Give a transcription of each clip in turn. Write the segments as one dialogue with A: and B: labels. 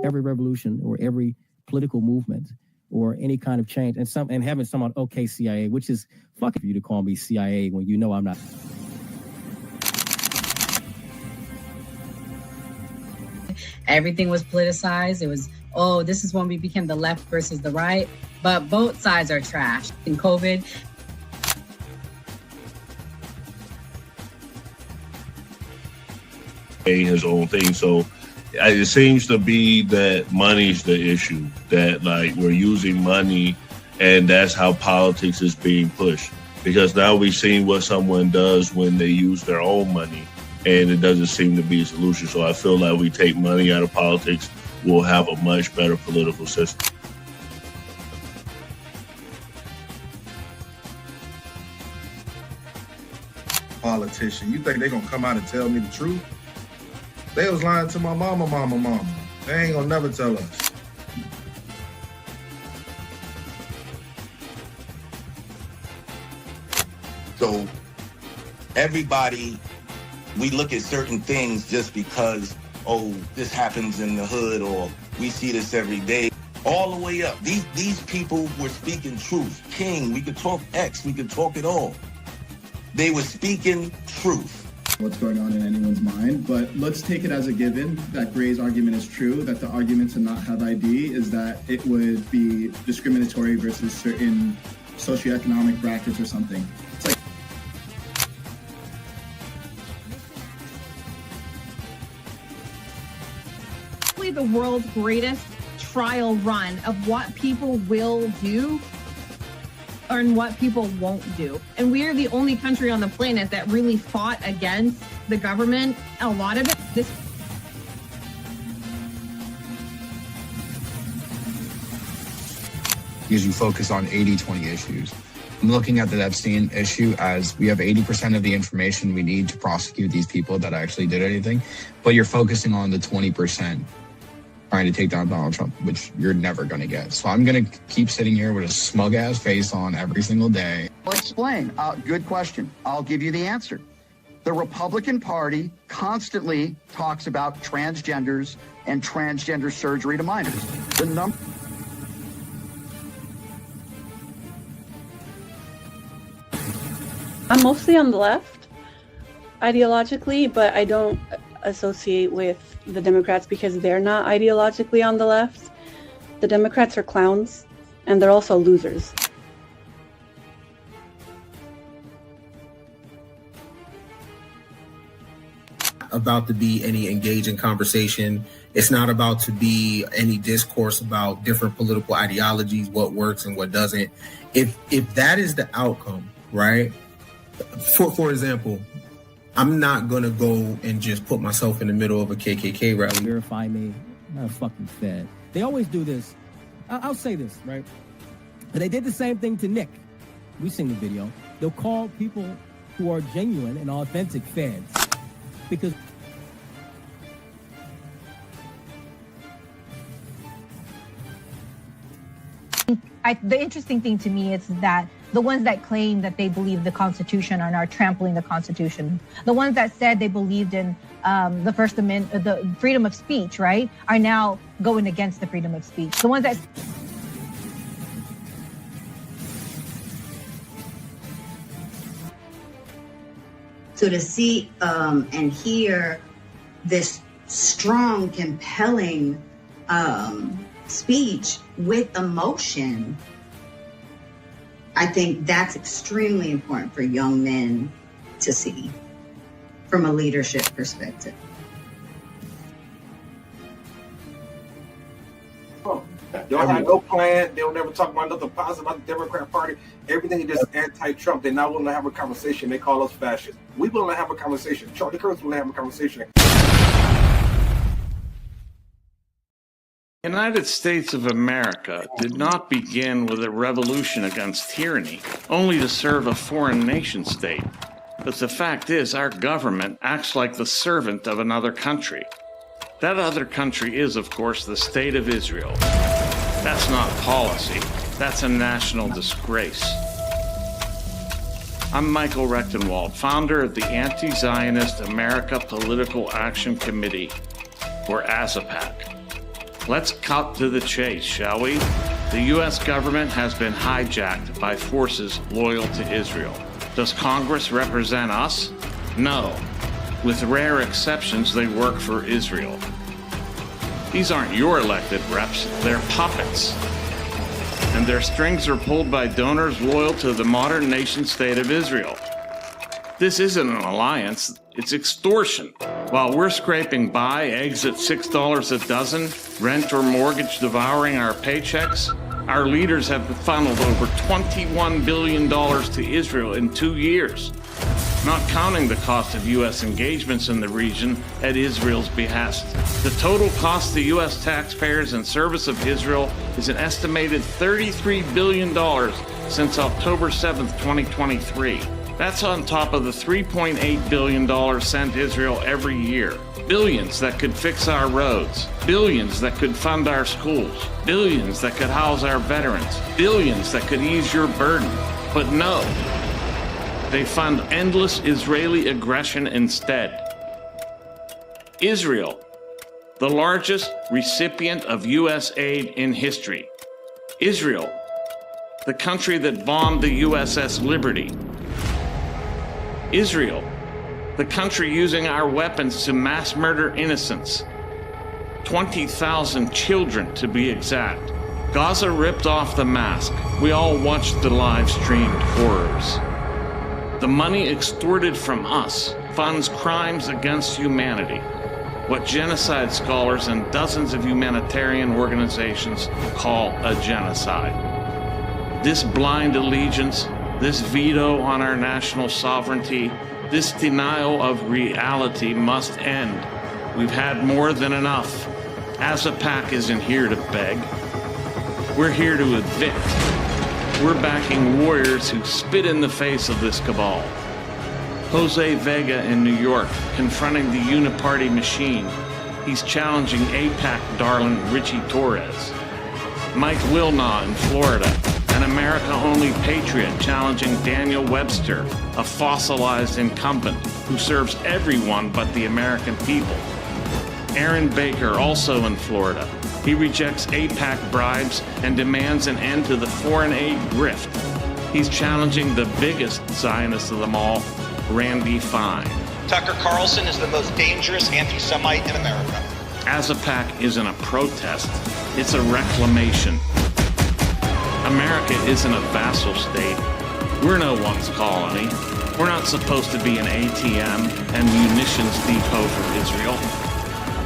A: every revolution or every political movement or any kind of change, and having someone, okay, CIA, which is fucking for you to call me CIA when you know I'm not.
B: Everything was politicized. It was, oh, this is when we became the left versus the right. But both sides are trash. In COVID,
C: his own thing. So it seems to be that money's the issue, that like we're using money and that's how politics is being pushed. Because now we've seen what someone does when they use their own money and it doesn't seem to be a solution. So I feel like we take money out of politics, we'll have a much better political system.
D: Politician, you think they're gonna come out and tell me the truth? They was lying to my mama. They ain't gonna never tell us.
E: So everybody, we look at certain things just because, oh, this happens in the hood or we see this every day. All the way up. These people were speaking truth. King, we could talk X, we could talk it all. They were speaking truth.
F: What's going on in anyone's mind, but let's take it as a given that Gray's argument is true, that the argument to not have ID is that it would be discriminatory versus certain socioeconomic brackets or something. It's like
G: the world's greatest trial run of what people will do and what people won't do. And we are the only country on the planet that really fought against the government. A lot of it,
H: because you focus on 80-20 issues. I'm looking at the Epstein issue as we have 80% of the information we need to prosecute these people that actually did anything, but you're focusing on the 20% trying to take down Donald Trump, which you're never going to get. So I'm going to keep sitting here with a smug-ass face on every single day.
I: I'll explain. Good question. I'll give you the answer. The Republican Party constantly talks about transgenders and transgender surgery to minors.
J: I'm mostly on the left ideologically, but I don't associate with the Democrats because they're not ideologically on the left. The Democrats are clowns, and they're also losers.
K: About to be any engaging conversation. It's not about to be any discourse about different political ideologies, what works and what doesn't. If that is the outcome, right? For example, I'm not going to go and just put myself in the middle of a KKK rally.
A: Verify me. I'm not fucking fed. They always do this. I'll say this, right? But they did the same thing to Nick. We've seen the video. They'll call people who are genuine and authentic feds. Because
L: the interesting thing to me is that the ones that claim that they believe the Constitution are now trampling the Constitution. The ones that said they believed in the First Amendment, the freedom of speech, right, are now going against the freedom of speech. The ones that...
M: So to see and hear this strong, compelling speech with emotion, I think that's extremely important for young men to see from a leadership perspective.
N: Y'all have no plan. They'll never talk about nothing positive about the Democrat Party. Everything is just anti-Trump. They're not willing to have a conversation. They call us fascists. We willing to have a conversation. Charlie Kirk's willing to have a conversation.
O: The United States of America did not begin with a revolution against tyranny, only to serve a foreign nation state. But the fact is, our government acts like the servant of another country. That other country is, of course, the State of Israel. That's not policy. That's a national disgrace. I'm Michael Rechtenwald, founder of the Anti-Zionist America Political Action Committee, or AZAPAC. Let's cut to the chase, shall we? The U.S. government has been hijacked by forces loyal to Israel. Does Congress represent us? No. With rare exceptions, they work for Israel. These aren't your elected reps, they're puppets. And their strings are pulled by donors loyal to the modern nation-state of Israel. This isn't an alliance, it's extortion. While we're scraping by, eggs at $6 a dozen, rent or mortgage devouring our paychecks, our leaders have funneled over $21 billion to Israel in 2 years, not counting the cost of U.S. engagements in the region at Israel's behest. The total cost to U.S. taxpayers in service of Israel is an estimated $33 billion since October 7th, 2023. That's on top of the $3.8 billion sent Israel every year. Billions that could fix our roads. Billions that could fund our schools. Billions that could house our veterans. Billions that could ease your burden. But no, they fund endless Israeli aggression instead. Israel, the largest recipient of U.S. aid in history. Israel, the country that bombed the USS Liberty. Israel, the country using our weapons to mass murder innocents. 20,000 children to be exact. Gaza ripped off the mask. We all watched the live-streamed horrors. The money extorted from us funds crimes against humanity, what genocide scholars and dozens of humanitarian organizations call a genocide. This blind allegiance, this veto on our national sovereignty, this denial of reality must end. We've had more than enough. ASAPAC isn't here to beg. We're here to evict. We're backing warriors who spit in the face of this cabal. Jose Vega in New York, confronting the uniparty machine. He's challenging AIPAC darling Richie Torres. Mike Wilnaugh in Florida, an America-only patriot challenging Daniel Webster, a fossilized incumbent who serves everyone but the American people. Aaron Baker, also in Florida. He rejects AIPAC bribes and demands an end to the foreign aid grift. He's challenging the biggest Zionist of them all, Randy Fine.
P: Tucker Carlson is the most dangerous anti-Semite in America.
O: ASAPAC isn't a protest, it's a reclamation. America isn't a vassal state. We're no one's colony. We're not supposed to be an ATM and munitions depot for Israel.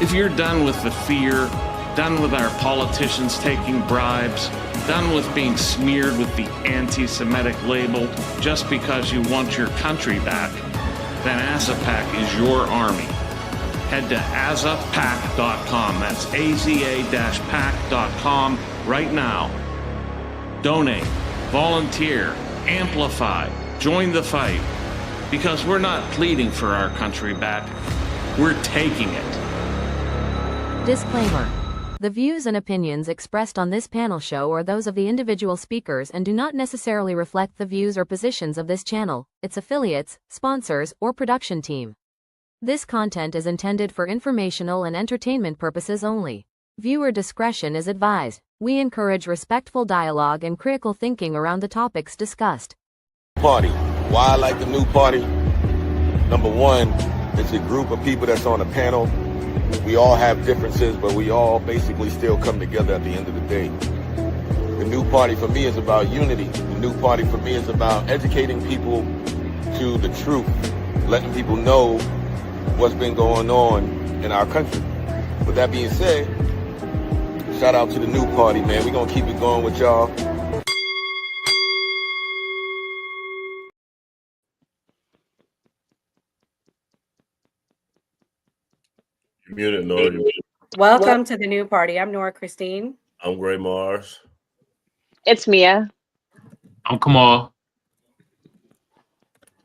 O: If you're done with the fear, done with our politicians taking bribes, done with being smeared with the anti-Semitic label just because you want your country back, then ASAPAC is your army. Head to azapac.com. That's AZA-PAC.com right now. Donate, volunteer, amplify, join the fight. Because we're not pleading for our country back, we're taking it.
Q: Disclaimer. The views and opinions expressed on this panel show are those of the individual speakers and do not necessarily reflect the views or positions of this channel, its affiliates, sponsors, or production team. This content is intended for informational and entertainment purposes only. Viewer discretion is advised. We encourage respectful dialogue and critical thinking around the topics discussed.
R: Party. Why I like the new party? Number one, it's a group of people that's on a panel. We all have differences, but we all basically still come together at the end of the day. The new party for me is about unity. The new party for me is about educating people to the truth, letting people know what's been going on in our country. With that being said, shout out to the new party, man. We're going to keep it going with y'all.
C: You're muted, Nora.
S: Welcome to the new party. I'm Nora Christine.
C: I'm Gray Mars.
T: It's Mia.
U: I'm Kamal.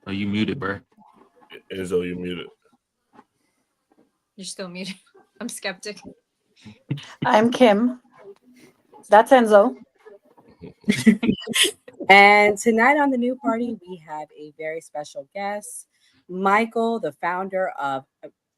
U: Oh, you muted, bro.
C: Enzo, you muted.
V: You're still muted. I'm skeptic.
J: I'm Kim. That's Enzo.
S: And tonight on the new party, we have a very special guest, Michael, the founder of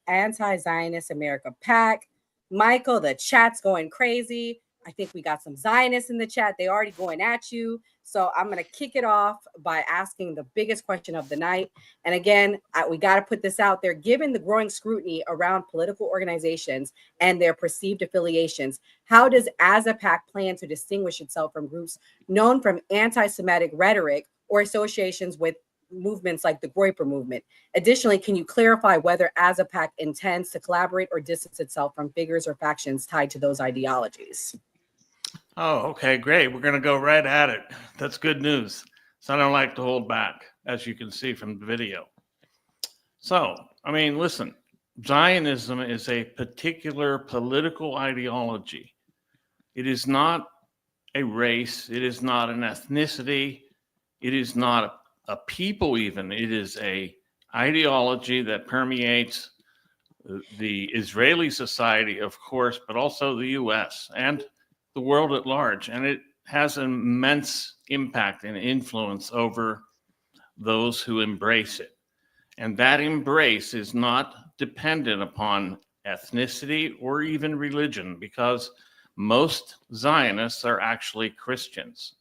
S: Anti-Zionist America PAC. Michael, the chat's going crazy. I think we got some Zionists in the chat. They already going at you. So I'm going to kick it off by asking the biggest question of the night. And again, we got to put this out there. Given the growing scrutiny around political organizations and their perceived affiliations, how does ASAPAC plan to distinguish itself from groups known from anti-Semitic rhetoric or associations with movements like the Groyper movement? Additionally, can you clarify whether ASAPAC intends to collaborate or distance itself from figures or factions tied to those ideologies?
O: Oh, okay, great. We're going to go right at it. That's good news. So I don't like to hold back, as you can see from the video. So, I mean, listen, Zionism is a particular political ideology. It is not a race. It is not an ethnicity. It is not a people even. It is a ideology that permeates the Israeli society, of course, but also the U.S. and the world at large. And it has an immense impact and influence over those who embrace it. And that embrace is not dependent upon ethnicity or even religion, because most Zionists are actually Christians.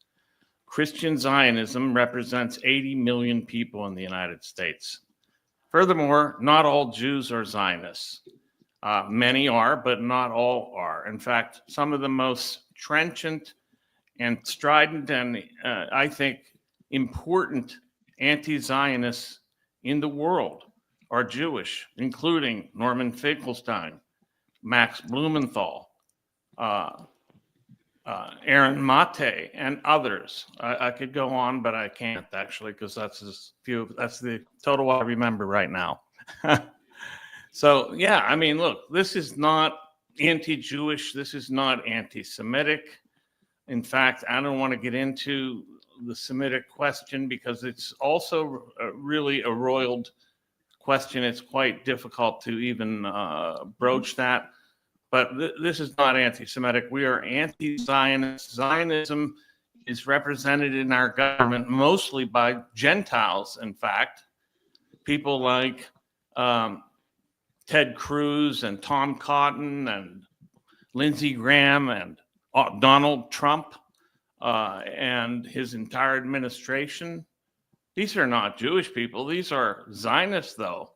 O: Christian Zionism represents 80 million people in the United States. Furthermore, not all Jews are Zionists. Many are, but not all are. In fact, some of the most trenchant and strident and I think important anti-Zionists in the world are Jewish, including Norman Finkelstein, Max Blumenthal, Aaron Mate, and others. I could go on, but I can't actually, because that's as few. That's the total I remember right now. So yeah, I mean, look, this is not anti-Jewish. This is not anti-Semitic. In fact, I don't want to get into the Semitic question because it's also really a roiled question. It's quite difficult to even broach that. But this is not anti-Semitic. We are anti-Zionist. Zionism is represented in our government mostly by Gentiles, in fact. People like Ted Cruz and Tom Cotton and Lindsey Graham and Donald Trump and his entire administration. These are not Jewish people. These are Zionists, though.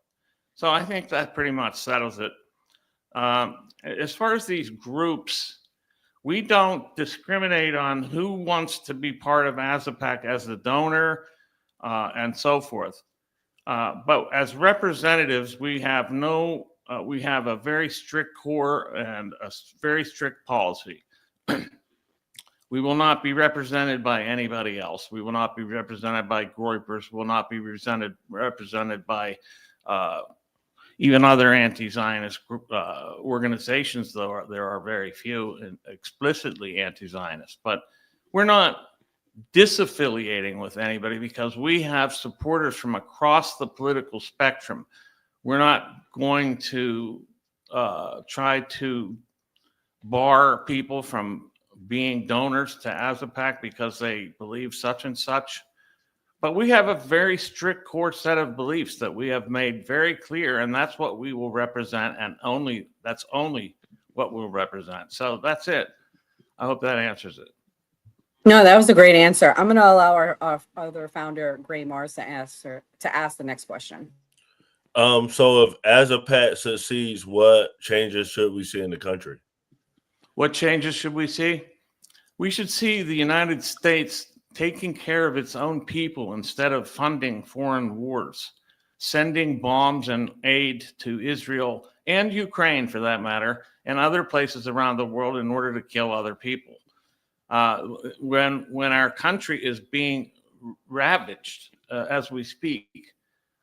O: So I think that pretty much settles it. As far as these groups, we don't discriminate on who wants to be part of ASAPAC as a donor and so forth. But as representatives, we have a very strict core and a very strict policy. We will not be represented by anybody else. We will not be represented by Groypers. We will not be represented by even other anti-Zionist organizations, though there are very few explicitly anti-Zionist. But we're not disaffiliating with anybody because we have supporters from across the political spectrum. We're not going to try to bar people from being donors to ASAPAC because they believe such and such. But we have a very strict core set of beliefs that we have made very clear, and that's what we will represent, and that's only what we'll represent. So that's it. I hope that answers it.
S: No, that was a great answer. I'm going to allow our other founder, Gray Mars, to ask the next question.
C: So if ASAPAC succeeds, what changes should we see in the country?
O: What changes should we see? We should see the United States taking care of its own people instead of funding foreign wars, sending bombs and aid to Israel and Ukraine, for that matter, and other places around the world in order to kill other people. When our country is being ravaged as we speak,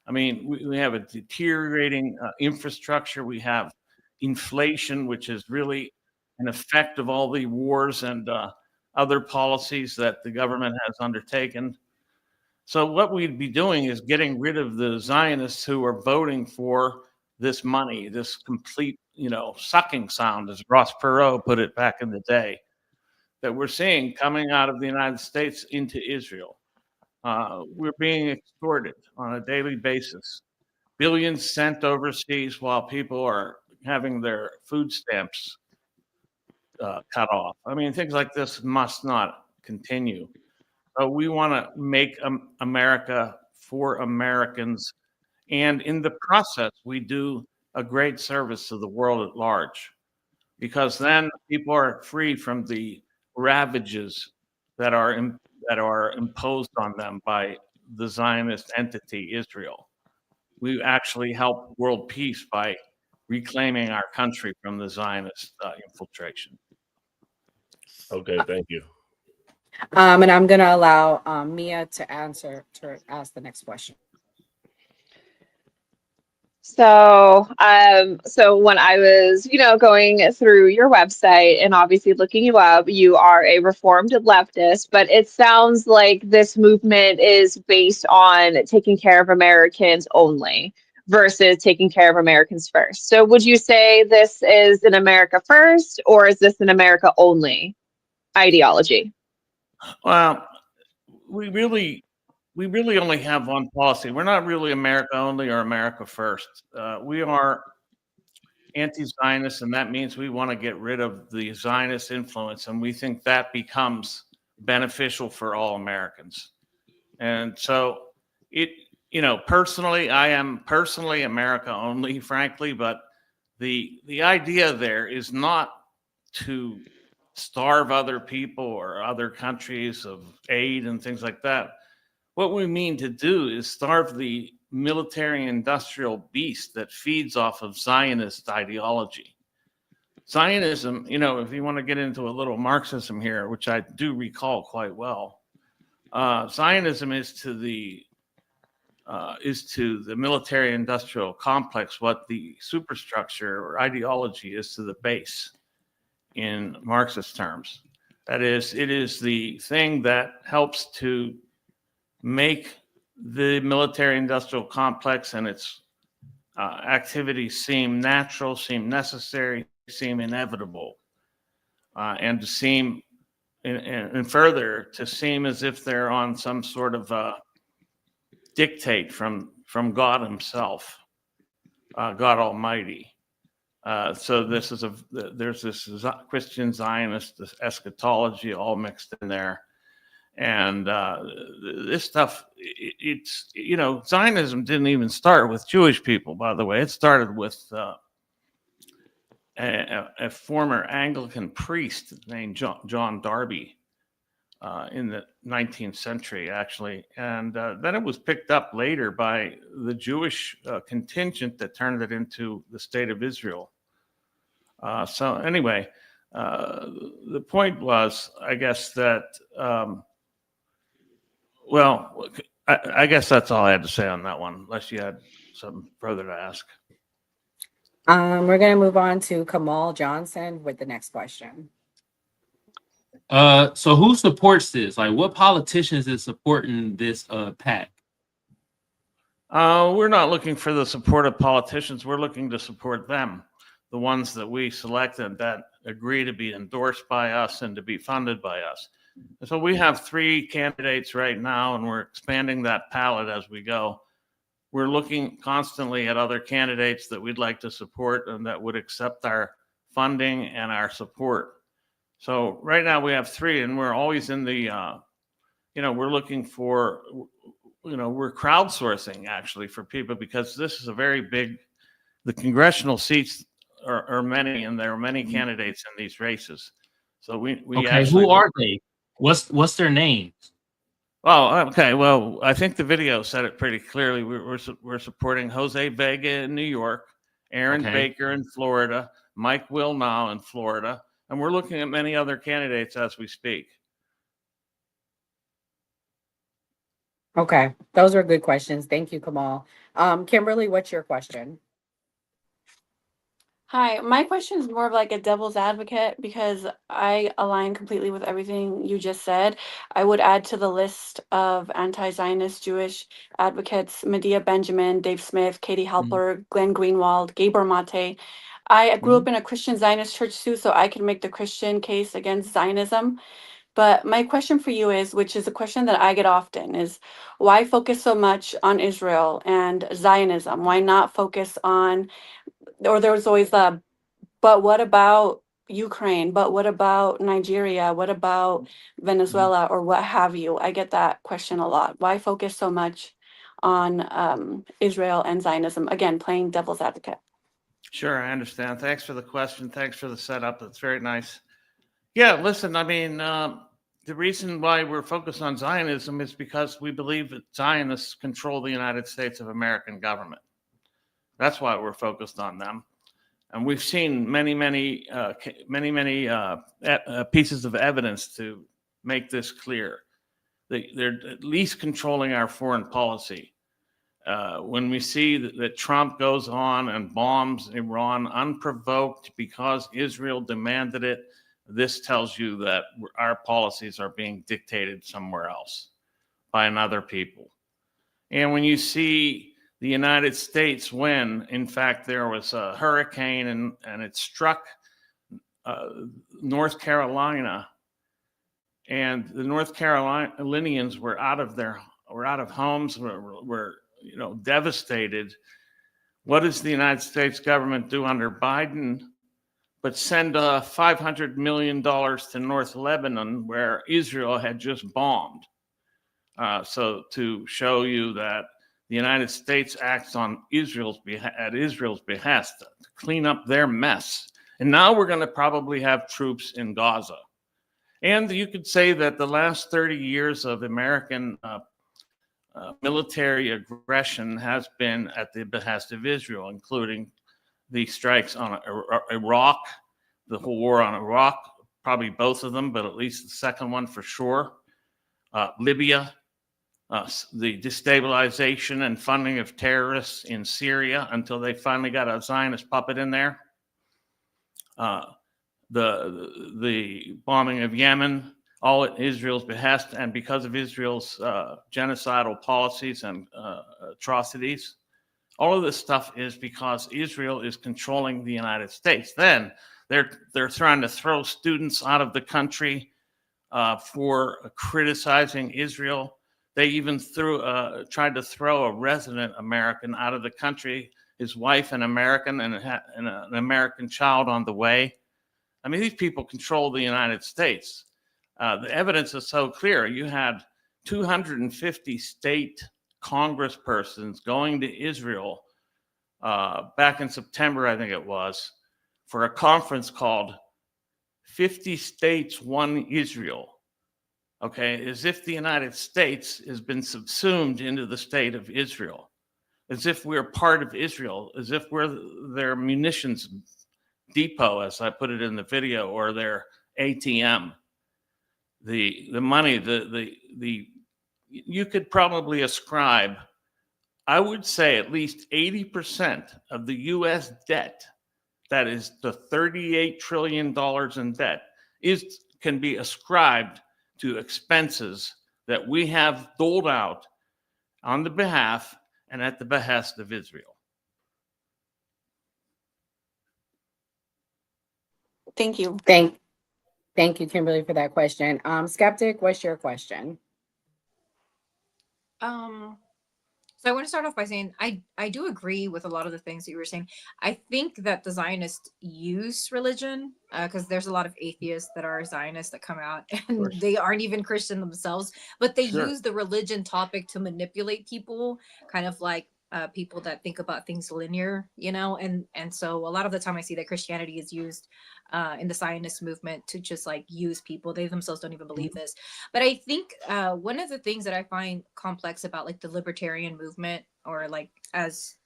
O: I mean, we have a deteriorating infrastructure. We have inflation, which is really an effect of all the wars and other policies that the government has undertaken. So what we'd be doing is getting rid of the Zionists who are voting for this money, this complete, sucking sound, as Ross Perot put it back in the day, that we're seeing coming out of the United States into Israel. We're being extorted on a daily basis. Billions sent overseas while people are having their food stamps cut off. I mean, things like this must not continue. But we want to make America for Americans. And in the process, we do a great service to the world at large, because then people are free from the ravages that are imposed on them by the Zionist entity, Israel. We actually help world peace by reclaiming our country from the Zionist infiltration.
C: Okay, thank you.
S: And I'm going to allow Mia to ask the next question.
T: So, so when I was, going through your website and obviously looking you up, you are a reformed leftist, but it sounds like this movement is based on taking care of Americans only versus taking care of Americans first. So would you say this is an America first, or is this an America only ideology?
O: Well, we really only have one policy. We're not really America only or America first. We are anti-Zionist, and that means we want to get rid of the Zionist influence, and we think that becomes beneficial for all Americans. And so personally, I am personally America only, frankly, but the idea there is not to starve other people or other countries of aid and things like that. What we mean to do is starve the military industrial beast that feeds off of Zionist ideology. Zionism, if you want to get into a little Marxism here, which I do recall quite well, Zionism is to the military industrial complex what the superstructure or ideology is to the base in Marxist terms. That is, it is the thing that helps to make the military industrial complex and its activities seem natural, seem necessary, seem inevitable, and to seem, and further, to seem as if they're on some sort of dictate from God himself, God Almighty. So there's this Christian Zionist eschatology all mixed in there. And this stuff, Zionism didn't even start with Jewish people, by the way. It started with a former Anglican priest named John Darby in the 19th century, actually. And then it was picked up later by the Jewish contingent that turned it into the state of Israel. So anyway, the point was, I guess that, I guess that's all I had to say on that one, unless you had something further to ask.
S: We're going to move on to Kamal Johnson with the next question.
U: So who supports this? Like, what politicians is supporting this PAC?
O: We're not looking for the support of politicians. We're looking to support them, the ones that we selected that agree to be endorsed by us and to be funded by us. So we have 3 candidates right now, and we're expanding that palette as we go. We're looking constantly at other candidates that we'd like to support and that would accept our funding and our support. So right now we have 3, and we're always in the, we're looking for, we're crowdsourcing actually for people, because this is a very big, the congressional seats are many, and there are many candidates in these races. So we
U: Okay,
O: actually,
U: who are they? What's their names?
O: Well, okay. Well, I think the video said it pretty clearly. We're supporting Jose Vega in New York, Aaron Baker in Florida, Mike Wilnow in Florida, and we're looking at many other candidates as we speak.
S: Okay, those are good questions. Thank you, Kamal. Kimberly, what's your question?
J: Hi, my question is more of like a devil's advocate because I align completely with everything you just said. I would add to the list of anti-Zionist Jewish advocates Medea Benjamin, Dave Smith, Katie Halper, Glenn Greenwald, Gabor Mate. I grew up in a Christian Zionist church too, so I can make the Christian case against Zionism. But my question for you is, which is a question that I get often, is why focus so much on Israel and Zionism? Why not focus on, or there was always the, but what about, Ukraine, but what about Nigeria? What about Venezuela or what have you? I get that question a lot. Why focus so much on Israel and Zionism? Again, playing devil's advocate.
O: Sure, I understand. Thanks for the question. Thanks for the setup. That's very nice. Yeah, listen, I mean, the reason why we're focused on Zionism is because we believe that Zionists control the United States of American government. That's why we're focused on them. And we've seen many pieces of evidence to make this clear. They're at least controlling our foreign policy. When we see that Trump goes on and bombs Iran unprovoked because Israel demanded it, this tells you that our policies are being dictated somewhere else by another people. And when you see the United States, when in fact there was a hurricane and it struck North Carolina, and the North Carolinians were out of homes, were devastated. What does the United States government do under Biden but send $500 million to North Lebanon, where Israel had just bombed? So to show you that the United States acts on at Israel's behest to clean up their mess. And now we're going to probably have troops in Gaza. And you could say that the last 30 years of American military aggression has been at the behest of Israel, including the strikes on Iraq, the whole war on Iraq, probably both of them, but at least the second one for sure. Libya, the destabilization and funding of terrorists in Syria until they finally got a Zionist puppet in there. The bombing of Yemen, all at Israel's behest, and because of Israel's genocidal policies and atrocities. All of this stuff is because Israel is controlling the United States. Then they're trying to throw students out of the country for criticizing Israel. They even tried to throw a resident American out of the country, his wife an American and an American child on the way. I mean, these people control the United States. The evidence is so clear. You had 250 state congresspersons going to Israel back in September, I think it was, for a conference called 50 States One Israel. Okay, as if the United States has been subsumed into the state of Israel, as if we're part of Israel, as if we're their munitions depot, as I put it in the video, or their ATM. The money, you could probably ascribe, I would say at least 80% of the U.S. debt, that is the $38 trillion in debt, can be ascribed to expenses that we have doled out on the behalf and at the behest of Israel.
J: Thank you.
S: Thank you, Kimberly, for that question. Skeptic, what's your question?
V: So I want to start off by saying I do agree with a lot of the things that you were saying. I think that the Zionists use religion because there's a lot of atheists that are Zionists that come out and they aren't even Christian themselves, but they use the religion topic to manipulate people, kind of like people that think about things linear, and so a lot of the time I see that Christianity is used in the Zionist movement to just like use people. They themselves don't even believe this. But I think one of the things that I find complex about like the libertarian movement, or like as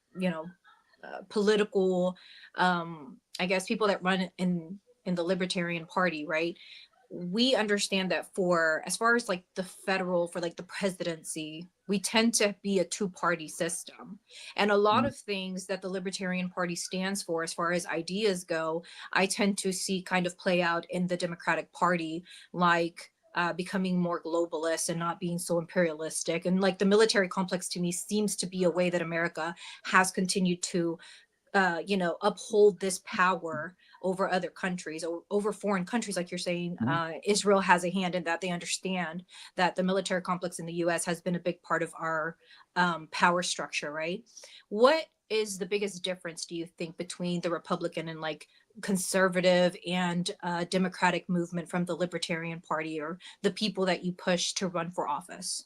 V: political, I guess people that run in the Libertarian Party, right? We understand that for as far as like the federal, for like the presidency, we tend to be a two-party system, and a lot of things that the Libertarian Party stands for as far as ideas go, I tend to see kind of play out in the Democratic Party, like becoming more globalist and not being so imperialistic. And like the military complex to me seems to be a way that America has continued to uphold this power over other countries, or over foreign countries. Like you're saying, Israel has a hand in that. They understand that the military complex in the US has been a big part of our power structure, right? What is the biggest difference, do you think, between the Republican and like conservative and Democratic movement from the Libertarian Party, or the people that you push to run for office?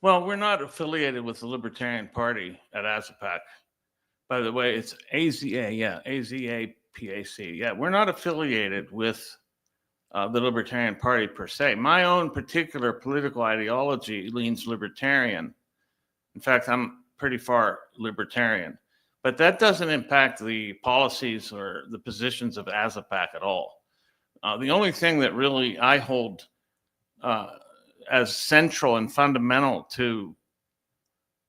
O: Well, we're not affiliated with the Libertarian Party at AZAPAC. By the way, it's AZA, yeah, AZAPAC. Yeah, we're not affiliated with the Libertarian Party per se. My own particular political ideology leans libertarian. In fact, I'm pretty far libertarian. But that doesn't impact the policies or the positions of AZAPAC at all. The only thing that really I hold as central and fundamental to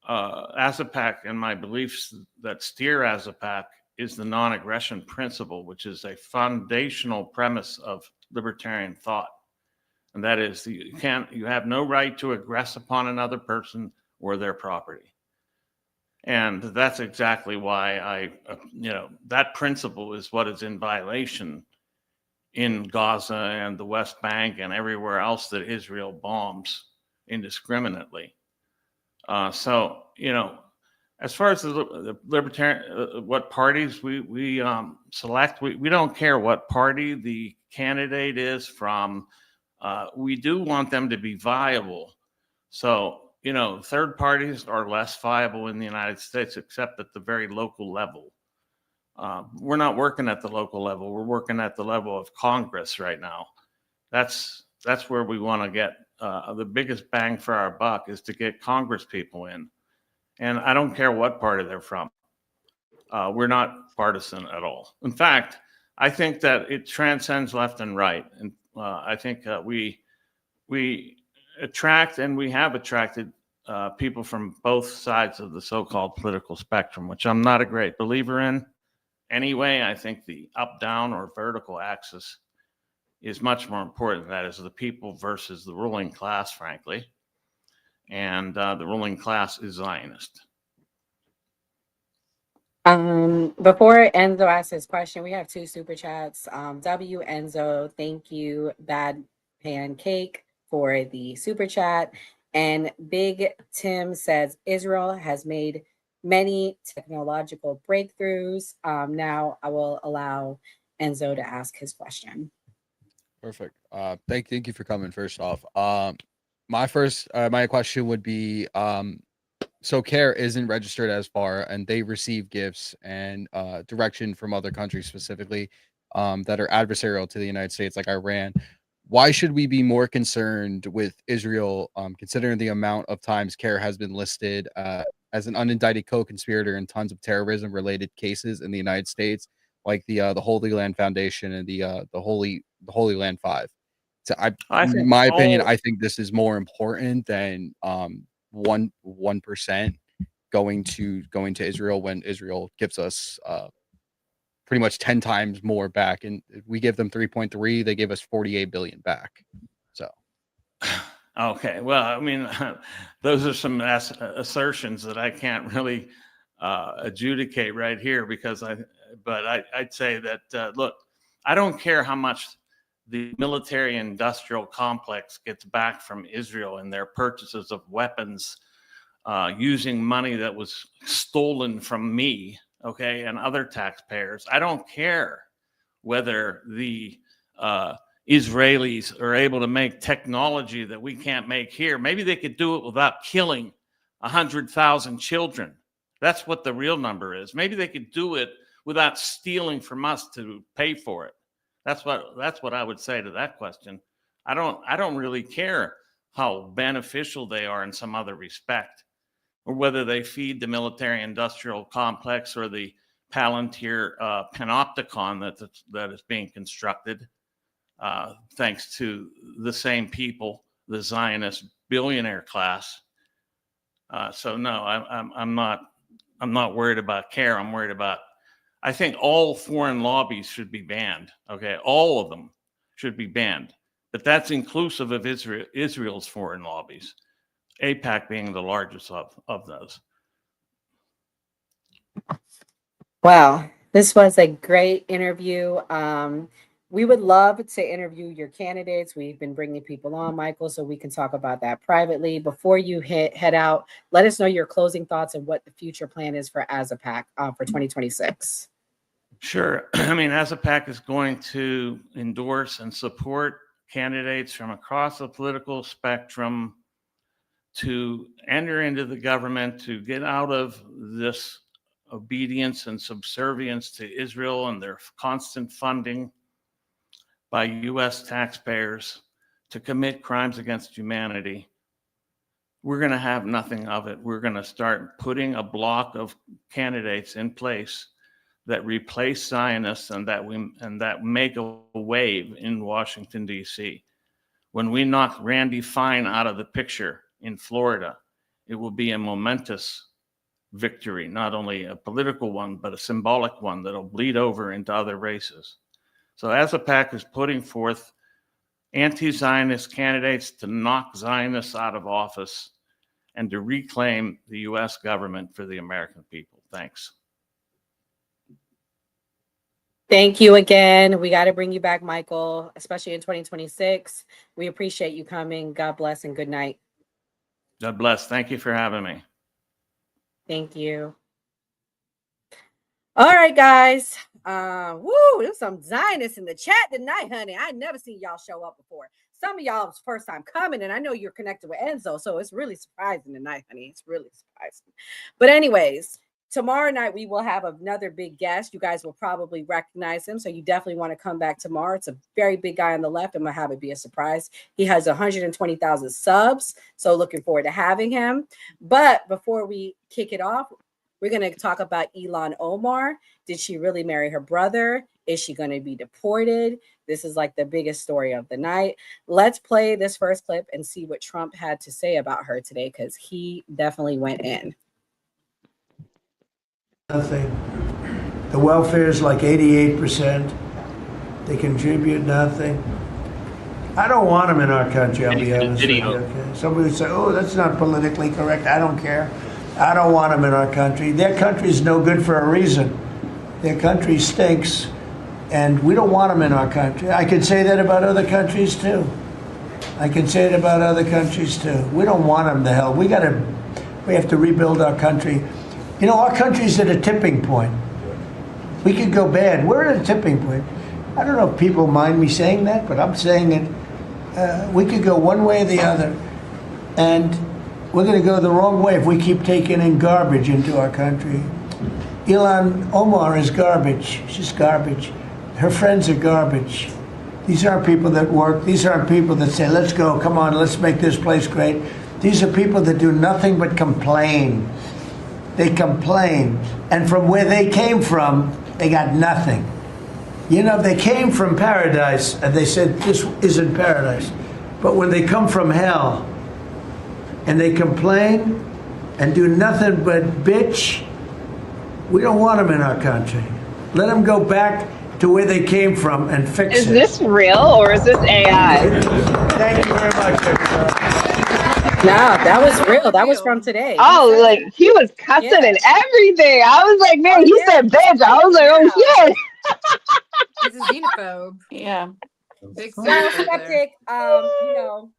O: AZAPAC and my beliefs that steer AZAPAC is the non-aggression principle, which is a foundational premise of libertarian thought. And that is you have no right to aggress upon another person or their property. And that's exactly why that principle is what is in violation in Gaza and the West Bank and everywhere else that Israel bombs indiscriminately. So, as far as the libertarian, what parties we select, we don't care what party the candidate is from. We do want them to be viable. So, third parties are less viable in the United States, except at the very local level. We're not working at the local level. We're working at the level of Congress right now. That's where we want to get the biggest bang for our buck, is to get Congress people in. And I don't care what party they're from. We're not partisan at all. In fact, I think that it transcends left and right. And I think we attract, and we have attracted people from both sides of the so-called political spectrum, which I'm not a great believer in. Anyway, I think the up-down or vertical axis is much more important. That is the people versus the ruling class, frankly. And the ruling class is Zionist.
S: Before Enzo asks his question, we have 2 super chats. W Enzo, thank you, Bad Pancake, for the super chat. And Big Tim says Israel has made many technological breakthroughs. Now I will allow Enzo to ask his question.
B: Perfect. Thank you for coming. First off, my question would be, so CARE isn't registered as far, and they receive gifts and direction from other countries specifically that are adversarial to the United States, like Iran. Why should we be more concerned with Israel, considering the amount of times CARE has been listed as an unindicted co-conspirator in tons of terrorism-related cases in the United States, like the Holy Land Foundation and the Holy Land Five? So, in my opinion, I think this is more important than 1% going to Israel, when Israel gives us pretty much 10 times more back, and we give them 3.3, they give us 48 billion back. So
O: okay, well, I mean, those are some assertions that I can't really adjudicate right here, because I'd say that look, I don't care how much the military industrial complex gets back from Israel in their purchases of weapons using money that was stolen from me, okay, and other taxpayers. I don't care whether the Israelis are able to make technology that we can't make here. Maybe they could do it without killing 100,000 children. That's what the real number is. Maybe they could do it without stealing from us to pay for it. That's what I would say to that question. I don't really care how beneficial they are in some other respect, or whether they feed the military industrial complex or the Palantir panopticon that is being constructed thanks to the same people, the Zionist billionaire class. So no, I'm not worried about CARE. I'm worried about, I think all foreign lobbies should be banned. Okay, all of them should be banned, but that's inclusive of Israel's foreign lobbies, AIPAC being the largest of those.
S: Wow, this was a great interview. we would love to interview your candidates. We've been bringing people on, Michael, so we can talk about that privately. Before you head out, let us know your closing thoughts and what the future plan is for As a Pack for 2026.
O: Sure. I mean, As a Pack is going to endorse and support candidates from across the political spectrum to enter into the government, to get out of this obedience and subservience to Israel and their constant funding by U.S. taxpayers to commit crimes against humanity. We're going to have nothing of it. We're going to start putting a block of candidates in place that replace Zionists and that make a wave in Washington, D.C. When we knock Randy Fine out of the picture in Florida, it will be a momentous victory, not only a political one, but a symbolic one that'll bleed over into other races. So As a Pack is putting forth anti-Zionist candidates to knock Zionists out of office and to reclaim the U.S. government for the American people. Thanks.
S: Thank you again. We got to bring you back, Michael, especially in 2026. We appreciate you coming. God bless and good night.
O: God bless. Thank you for having me.
S: Thank you. All right, guys. There's some Zionists in the chat tonight, honey. I never seen y'all show up before. Some of y'all it's first time coming, and I know you're connected with Enzo, so it's really surprising tonight, honey. It's really surprising. But anyways, tomorrow night we will have another big guest. You guys will probably recognize him, so you definitely want to come back tomorrow. It's a very big guy on the left. I'm gonna have it be a surprise. He has 120,000 subs, so looking forward to having him. But before we kick it off, we're going to talk about Illan Omar. Did she really marry her brother? Is she going to be deported? This is like the biggest story of the night. Let's play this first clip and see what Trump had to say about her today, because he definitely went in.
D: Nothing. The welfare is like 88%. They contribute nothing. I don't want them in our country, I'll be honest with you. Okay? Somebody would say, oh, that's not politically correct. I don't care. I don't want them in our country. Their country's no good for a reason. Their country stinks, and we don't want them in our country. I could say that about other countries, too. I can say it about other countries, too. We don't want them to hell. We have to rebuild our country. You know, our country's at a tipping point. We could go bad. We're at a tipping point. I don't know if people mind me saying that, but I'm saying it. We could go one way or the other, and we're going to go the wrong way if we keep taking in garbage into our country. Illan Omar is garbage. She's garbage. Her friends are garbage. These aren't people that work. These aren't people that say, let's go, come on, let's make this place great. These are people that do nothing but complain. They complain. And from where they came from, they got nothing. You know, they came from paradise, and they said, this isn't paradise. But when they come from hell, and they complain and do nothing but bitch, we don't want them in our country. Let them go back to where they came from and fix it.
T: Is this real or is this AI?
D: Thank you very much.
S: No, that was real. That was from today.
T: Oh, like he was cussing and everything. I was like, man, he said bitch. I was like, oh shit.
V: He's a xenophobe.
T: Yeah.
V: Big
S: So,
V: xenophobe there.
S: Skeptic, you know,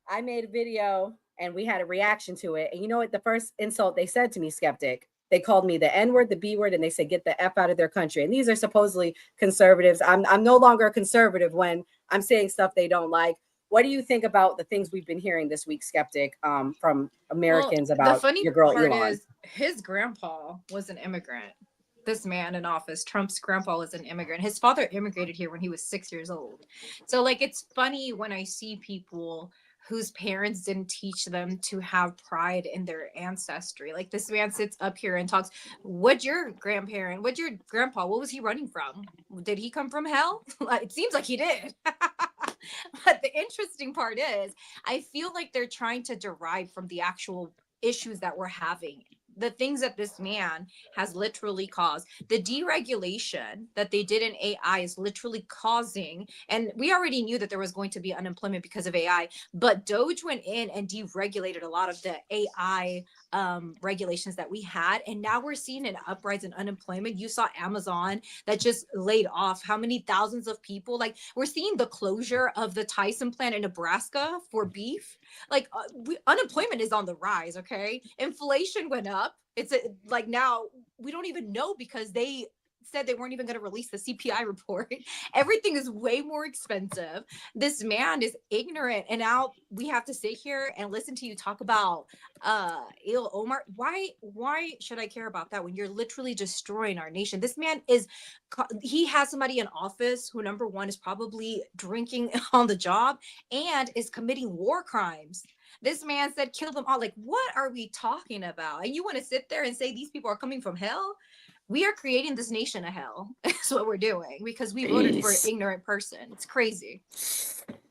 S: I made a video and we had a reaction to it. And you know what? The first insult they said to me, Skeptic, they called me the N-word, the B-word, and they said, get the F out of their country. And these are supposedly conservatives. I'm no longer a conservative when I'm saying stuff they don't like. What do you think about the things we've been hearing this week, Skeptic, from Americans about
V: the funny
S: your girl
V: part
S: Elon?
V: is his grandpa was an immigrant. This man in office, Trump's grandpa, was an immigrant. His father immigrated here when he was 6 years old. So like, it's funny when I see people whose parents didn't teach them to have pride in their ancestry. Like this man sits up here and talks, what's your grandpa, what was he running from? Did he come from hell? It seems like he did. But the interesting part is, I feel like they're trying to derive from the actual issues that we're having. The things that this man has literally caused. The deregulation that they did in AI is literally causing, and we already knew that there was going to be unemployment because of AI, but Doge went in and deregulated a lot of the AI regulations that we had, and now we're seeing an uprise in unemployment. You saw Amazon that just laid off how many thousands of people. Like, we're seeing the closure of the Tyson plant in Nebraska for beef. Like, unemployment is on the rise. Okay, inflation went up. It's like now we don't even know because they said they weren't even going to release the CPI report. Everything is way more expensive. This man is ignorant, and now we have to sit here and listen to you talk about Illan Omar. Why should I care about that when you're literally destroying our nation? This man he has somebody in office who, number one, is probably drinking on the job and is committing war crimes. This man said kill them all. Like, what are we talking about? And you want to sit there and say these people are coming from hell? We are creating this nation a hell. That's what we're doing because we voted for an ignorant person. It's crazy.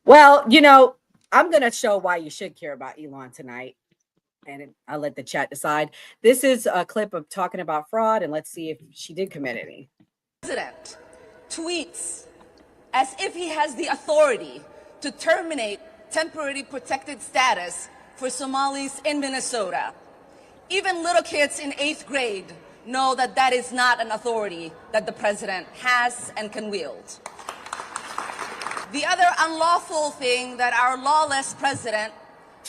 S: Well, you know, I'm going to show why you should care about Illan tonight. And I'll let the chat decide. This is a clip of talking about fraud, and let's see if she did commit any.
E: President tweets as if he has the authority to terminate temporary protected status for Somalis in Minnesota. Even little kids in 8th grade know that that is not an authority that the president has and can wield. The other unlawful thing that our lawless president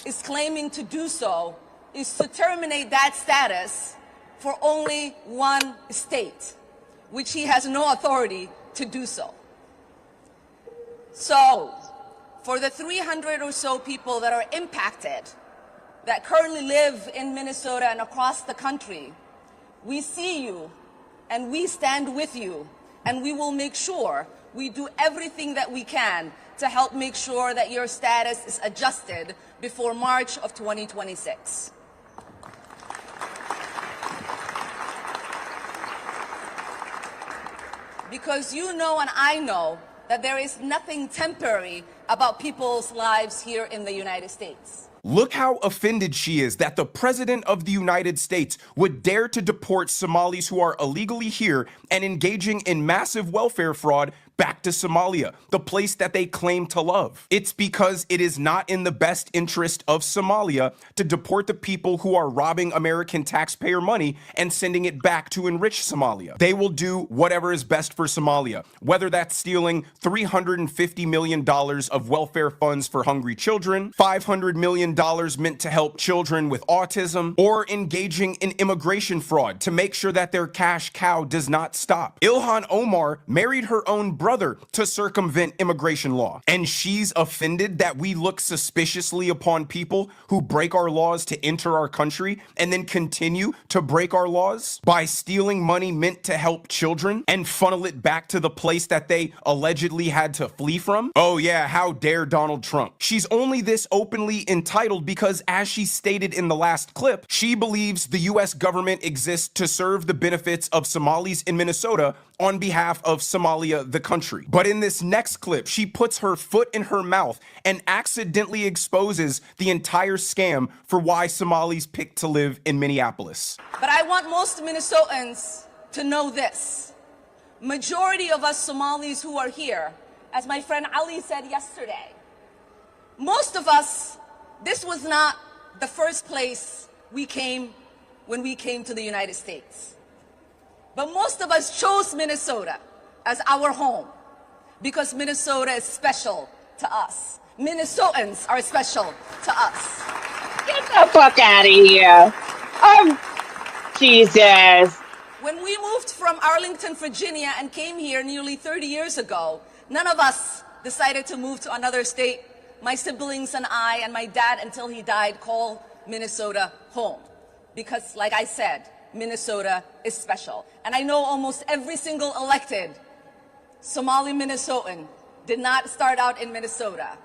E: is claiming to do so is to terminate that status for only one state, which he has no authority to do so. So, for the 300 or so people that are impacted, that currently live in Minnesota and across the country, we see you and we stand with you, and we will make sure we do everything that we can to help make sure that your status is adjusted before March of 2026. Because you know and I know that there is nothing temporary about people's lives here in the United States.
F: Look how offended she is that the President of the United States would dare to deport Somalis who are illegally here and engaging in massive welfare fraud back to Somalia, the place that they claim to love. It's because it is not in the best interest of Somalia to deport the people who are robbing American taxpayer money and sending it back to enrich Somalia. They will do whatever is best for Somalia, whether that's stealing $350 million of welfare funds for hungry children, $500 million meant to help children with autism, or engaging in immigration fraud to make sure that their cash cow does not stop. Ilhan Omar married her own brother to circumvent immigration law, and she's offended that we look suspiciously upon people who break our laws to enter our country and then continue to break our laws by stealing money meant to help children and funnel it back to the place that they allegedly had to flee from. Oh yeah, how dare Donald Trump. She's only this openly entitled because, as she stated in the last clip, she believes the US government exists to serve the benefits of Somalis in Minnesota on behalf of Somalia, the country. But in this next clip, she puts her foot in her mouth and accidentally exposes the entire scam for why Somalis picked to live in Minneapolis.
E: But I want most Minnesotans to know this. Majority of us Somalis who are here, as my friend Ali said yesterday, most of us, this was not the first place we came when we came to the United States. But most of us chose Minnesota as our home because Minnesota is special to us. Minnesotans are special to us.
T: Get the fuck out of here. Jesus.
E: When we moved from Arlington, Virginia and came here nearly 30 years ago, none of us decided to move to another state. My siblings and I and my dad, until he died, called Minnesota home. Because, like I said, Minnesota is special. And I know almost every single elected Somali Minnesotan did not start out in Minnesota,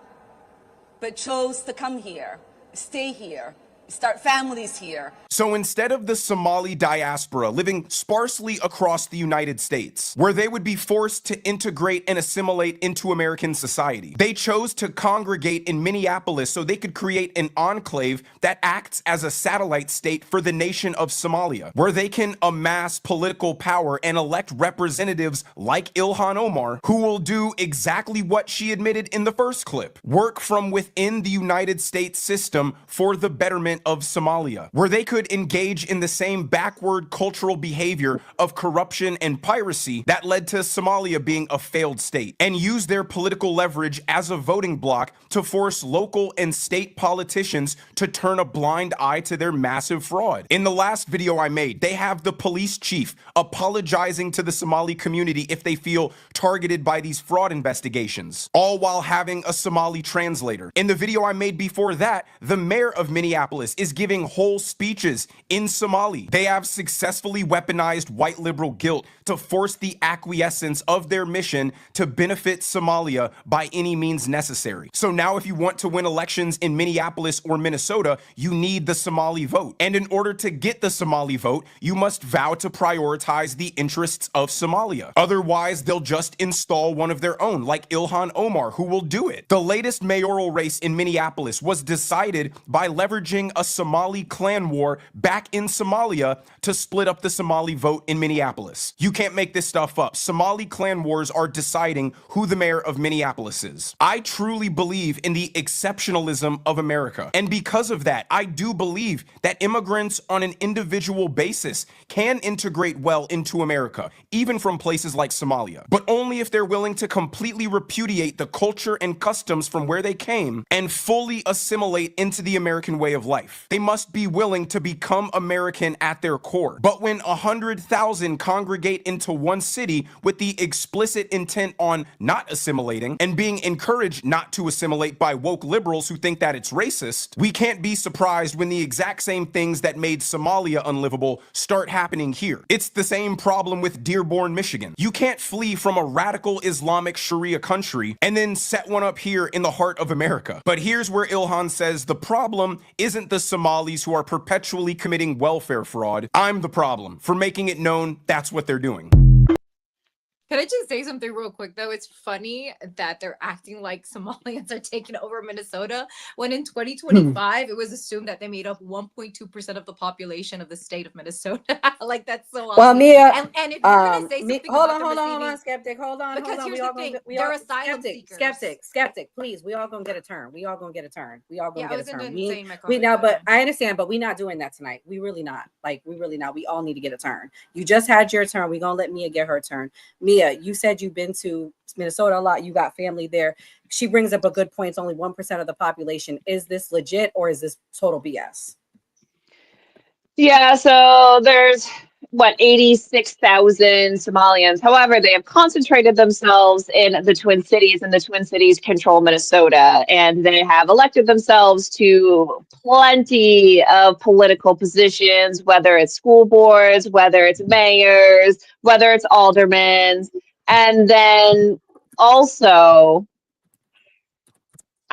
E: but chose to come here, stay here, start families here.
F: So instead of the Somali diaspora living sparsely across the United States, where they would be forced to integrate and assimilate into American society, they chose to congregate in Minneapolis so they could create an enclave that acts as a satellite state for the nation of Somalia, where they can amass political power and elect representatives like Ilhan Omar, who will do exactly what she admitted in the first clip: work from within the United States system for the betterment of Somalia, where they could engage in the same backward cultural behavior of corruption and piracy that led to Somalia being a failed state, and use their political leverage as a voting bloc to force local and state politicians to turn a blind eye to their massive fraud. In the last video I made, they have the police chief apologizing to the Somali community if they feel targeted by these fraud investigations, all while having a Somali translator. In the video I made before that, the mayor of Minneapolis is giving whole speeches in Somali. They have successfully weaponized white liberal guilt to force the acquiescence of their mission to benefit Somalia by any means necessary. So now if you want to win elections in Minneapolis or Minnesota, you need the Somali vote. And in order to get the Somali vote, you must vow to prioritize the interests of Somalia. Otherwise, they'll just install one of their own, like Ilhan Omar, who will do it. The latest mayoral race in Minneapolis was decided by leveraging a Somali clan war back in Somalia to split up the Somali vote in Minneapolis. You can't make this stuff up. Somali clan wars are deciding who the mayor of Minneapolis is. I truly believe in the exceptionalism of America. And because of that, I do believe that immigrants on an individual basis can integrate well into America, even from places like Somalia, but only if they're willing to completely repudiate the culture and customs from where they came and fully assimilate into the American way of life. They must be willing to become American at their core. But when 100,000 congregate into one city with the explicit intent on not assimilating and being encouraged not to assimilate by woke liberals who think that it's racist, we can't be surprised when the exact same things that made Somalia unlivable start happening here. It's the same problem with Dearborn, Michigan. You can't flee from a radical Islamic Sharia country and then set one up here in the heart of America. But here's where Ilhan says the problem isn't the Somalis who are perpetually committing welfare fraud. I'm the problem for making it known that's what they're doing.
V: Can I just say something real quick, though? It's funny that they're acting like Somalians are taking over Minnesota when in 2025, it was assumed that they made up 1.2% of the population of the state of Minnesota. Like, that's so awesome.
S: Well, Mia,
V: and if you're going to say something
S: hold
V: about
S: on, skeptic, hold on.
V: Because here's
S: We
V: the thing, they're asylum seekers.
S: Skeptic, please. We all gonna get a turn. We all gonna get a turn.
V: I wasn't done saying my
S: We
V: comment,
S: now,
V: go
S: but
V: ahead.
S: I understand, but we're not doing that tonight. We really not. We really not. We all need to get a turn. You just had your turn. We're gonna let Mia get her turn. Mia, you said you've been to Minnesota a lot. You got family there. She brings up a good point. It's only 1% of the population. Is this legit or is this total BS?
T: Yeah, so there's 86,000 Somalians. However, they have concentrated themselves in the Twin Cities, and the Twin Cities control Minnesota, and they have elected themselves to plenty of political positions, whether it's school boards, whether it's mayors, whether it's aldermen, and then also,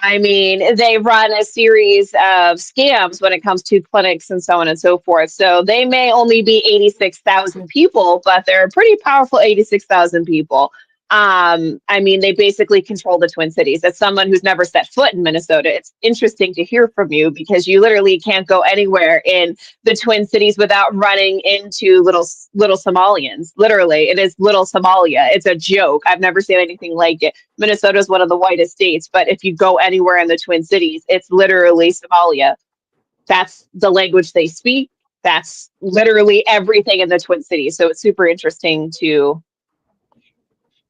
T: I mean, they run a series of scams when it comes to clinics and so on and so forth. So they may only be 86,000 people, but they're a pretty powerful 86,000 people. I mean, they basically control the Twin Cities. As someone who's never set foot in Minnesota, it's interesting to hear from you because you literally can't go anywhere in the Twin Cities without running into little Somalians. Literally, it is little Somalia. It's a joke. I've never seen anything like it. Minnesota is one of the whitest states, but if you go anywhere in the Twin Cities, it's literally Somalia. That's the language they speak. That's literally everything in the Twin Cities. So it's super interesting to...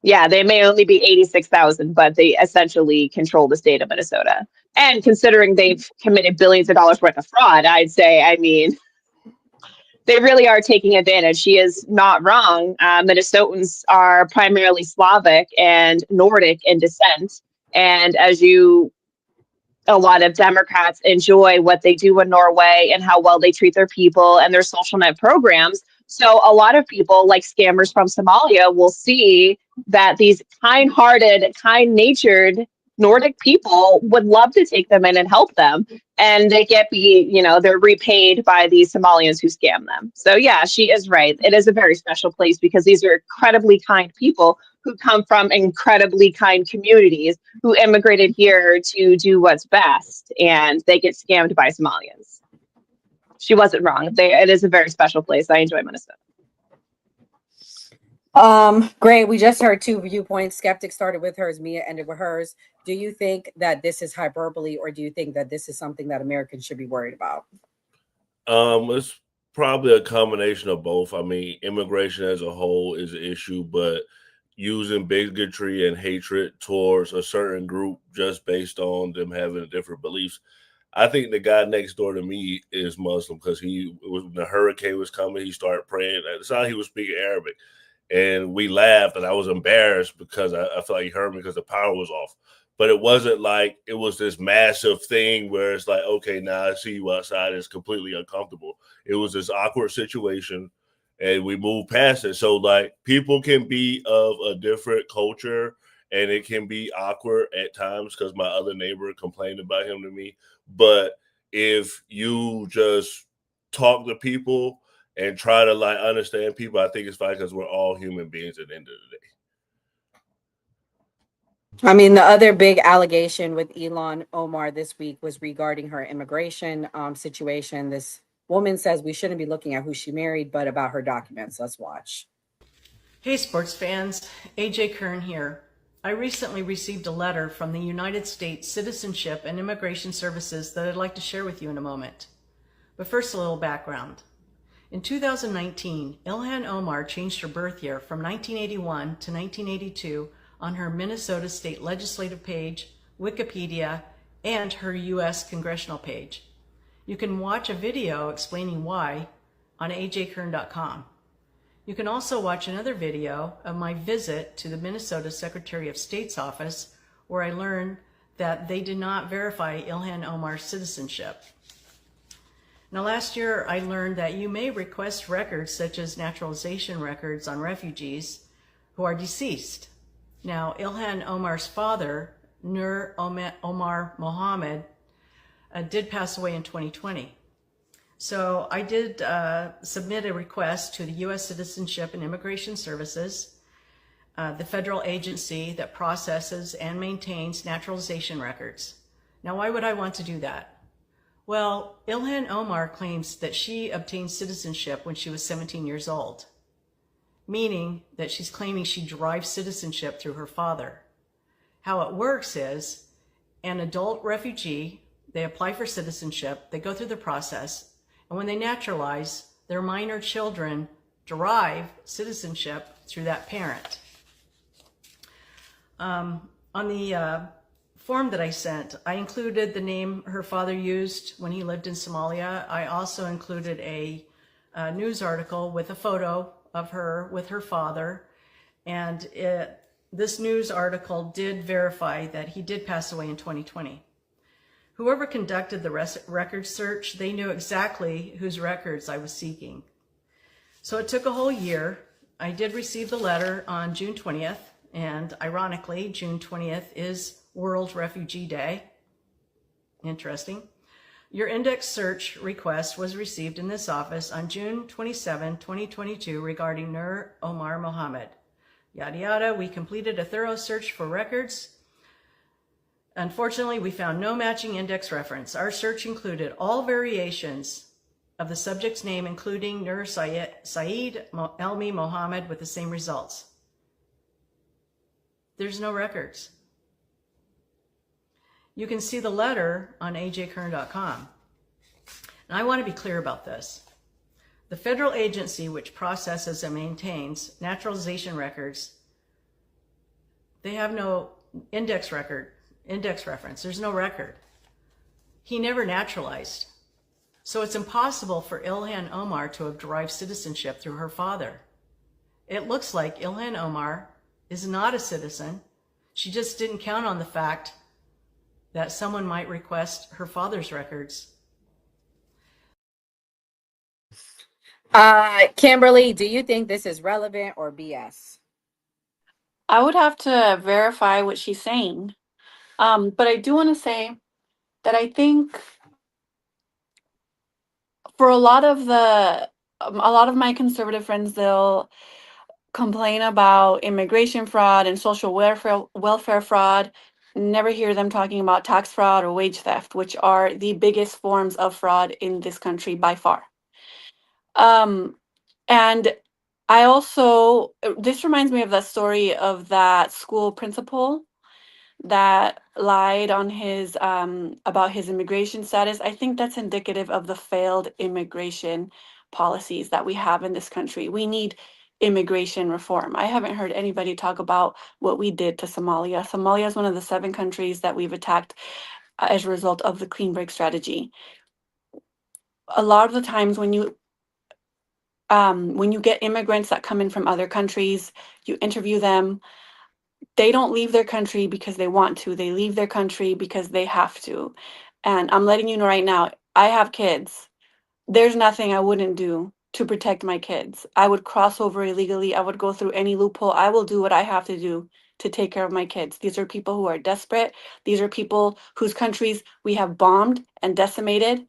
T: Yeah, they may only be 86,000, but they essentially control the state of Minnesota. And considering they've committed billions of dollars worth of fraud, I'd say, I mean, they really are taking advantage. She is not wrong. Minnesotans are primarily Slavic and Nordic in descent. And a lot of Democrats enjoy what they do in Norway and how well they treat their people and their social net programs. So a lot of people, like scammers from Somalia, will see that these kind-hearted, kind-natured Nordic people would love to take them in and help them. And they they're repaid by these Somalians who scam them. So yeah, she is right. It is a very special place because these are incredibly kind people who come from incredibly kind communities who immigrated here to do what's best. And they get scammed by Somalians. She wasn't wrong. It is a very special place. I enjoy Minnesota.
S: Great. We just heard two viewpoints. Skeptic started with hers, Mia ended with hers. Do you think that this is hyperbole, or do you think that this is something that Americans should be worried about?
C: It's probably a combination of both. I mean, immigration as a whole is an issue, but using bigotry and hatred towards a certain group just based on them having different beliefs. I think the guy next door to me is Muslim because when the hurricane was coming, he started praying. It sounded like he was speaking Arabic, and we laughed, and I was embarrassed because I felt like he heard me because the power was off. But it wasn't like it was this massive thing where it's like, okay, now I see you outside. It's completely uncomfortable. It was this awkward situation, and we moved past it. So like people can be of a different culture, and it can be awkward at times because my other neighbor complained about him to me. But if you just talk to people and try to like understand people, I think it's fine because we're all human beings at the end of the day.
S: I mean, the other big allegation with Illan Omar this week was regarding her immigration situation. This woman says we shouldn't be looking at who she married, but about her documents. Let's watch.
G: Hey, sports fans. AJ Kern here. I recently received a letter from the United States Citizenship and Immigration Services that I'd like to share with you in a moment. But first, a little background. In 2019, Ilhan Omar changed her birth year from 1981 to 1982 on her Minnesota State Legislative page, Wikipedia, and her U.S. Congressional page. You can watch a video explaining why on ajkern.com. You can also watch another video of my visit to the Minnesota Secretary of State's office, where I learned that they did not verify Ilhan Omar's citizenship. Now, last year, I learned that you may request records such as naturalization records on refugees who are deceased. Now, Ilhan Omar's father, Nur Omar Mohammed, did pass away in 2020. So I did submit a request to the U.S. Citizenship and Immigration Services, the federal agency that processes and maintains naturalization records. Now, why would I want to do that? Well, Ilhan Omar claims that she obtained citizenship when she was 17 years old, meaning that she's claiming she derived citizenship through her father. How it works is an adult refugee, they apply for citizenship, they go through the process, and when they naturalize, their minor children derive citizenship through that parent. On the form that I sent, I included the name her father used when he lived in Somalia. I also included a news article with a photo of her with her father, and this news article did verify that he did pass away in 2020. Whoever conducted the record search, they knew exactly whose records I was seeking. So it took a whole year. I did receive the letter on June 20th, and ironically, June 20th is World Refugee Day. Interesting. Your index search request was received in this office on June 27, 2022 regarding Nur Omar Mohammed. Yada yada, we completed a thorough search for records. Unfortunately, we found no matching index reference. Our search included all variations of the subject's name, including Nur Saeed Elmi Mohammed, with the same results. There's no records. You can see the letter on ajkern.com. And I want to be clear about this. The federal agency which processes and maintains naturalization records, they have no index reference. There's no record. He never naturalized. So it's impossible for Ilhan Omar to have derived citizenship through her father. It looks like Ilhan Omar is not a citizen. She just didn't count on the fact that someone might request her father's records.
S: Kimberly, do you think this is relevant or BS?
J: I would have to verify what she's saying. But I do want to say that I think for a lot of my conservative friends, they'll complain about immigration fraud and social welfare fraud. Never hear them talking about tax fraud or wage theft, which are the biggest forms of fraud in this country by far. And this reminds me of the story of that school principal that lied on his about his immigration status. I think that's indicative of the failed immigration policies that we have in this country. We need immigration reform. I haven't heard anybody talk about what we did to Somalia. Somalia is one of the 7 countries that we've attacked as a result of the clean break strategy. A lot of the times when you get immigrants that come in from other countries, you interview them, they don't leave their country because they want to. They leave their country because they have to. And I'm letting you know right now, I have kids. There's nothing I wouldn't do to protect my kids. I would cross over illegally. I would go through any loophole. I will do what I have to do to take care of my kids. These are people who are desperate. These are people whose countries we have bombed and decimated.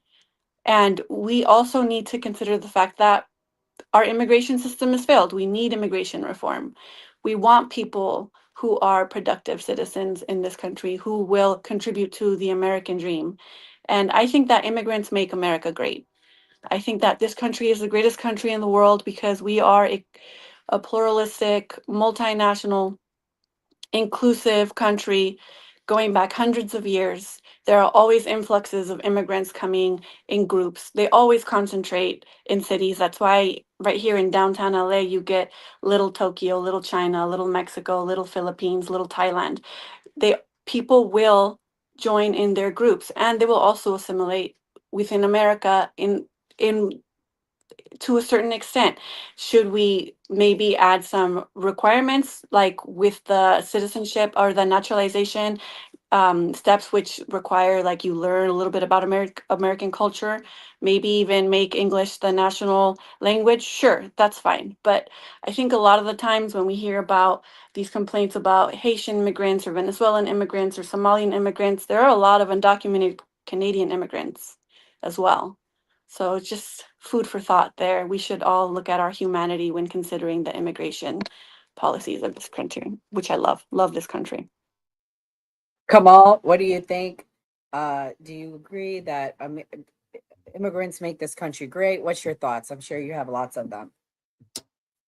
J: And we also need to consider the fact that our immigration system has failed. We need immigration reform. We want people who are productive citizens in this country who will contribute to the American dream. And I think that immigrants make America great. I think that this country is the greatest country in the world because we are a pluralistic, multinational, inclusive country going back hundreds of years. There are always influxes of immigrants coming in groups. They always concentrate in cities. That's why right here in downtown LA, you get little Tokyo, little China, little Mexico, little Philippines, little Thailand. People will join in their groups and they will also assimilate within America in to a certain extent. Should we maybe add some requirements like with the citizenship or the naturalization steps, which require like you learn a little bit about American culture, maybe even make English the national language? Sure, that's fine. But I think a lot of the times when we hear about these complaints about Haitian immigrants or Venezuelan immigrants or Somalian immigrants, there are a lot of undocumented Canadian immigrants as well. So it's just food for thought there. We should all look at our humanity when considering the immigration policies of this country, which I love. Love this country.
S: Kamal, what do you think? Do you agree that immigrants make this country great? What's your thoughts? I'm sure you have lots of them.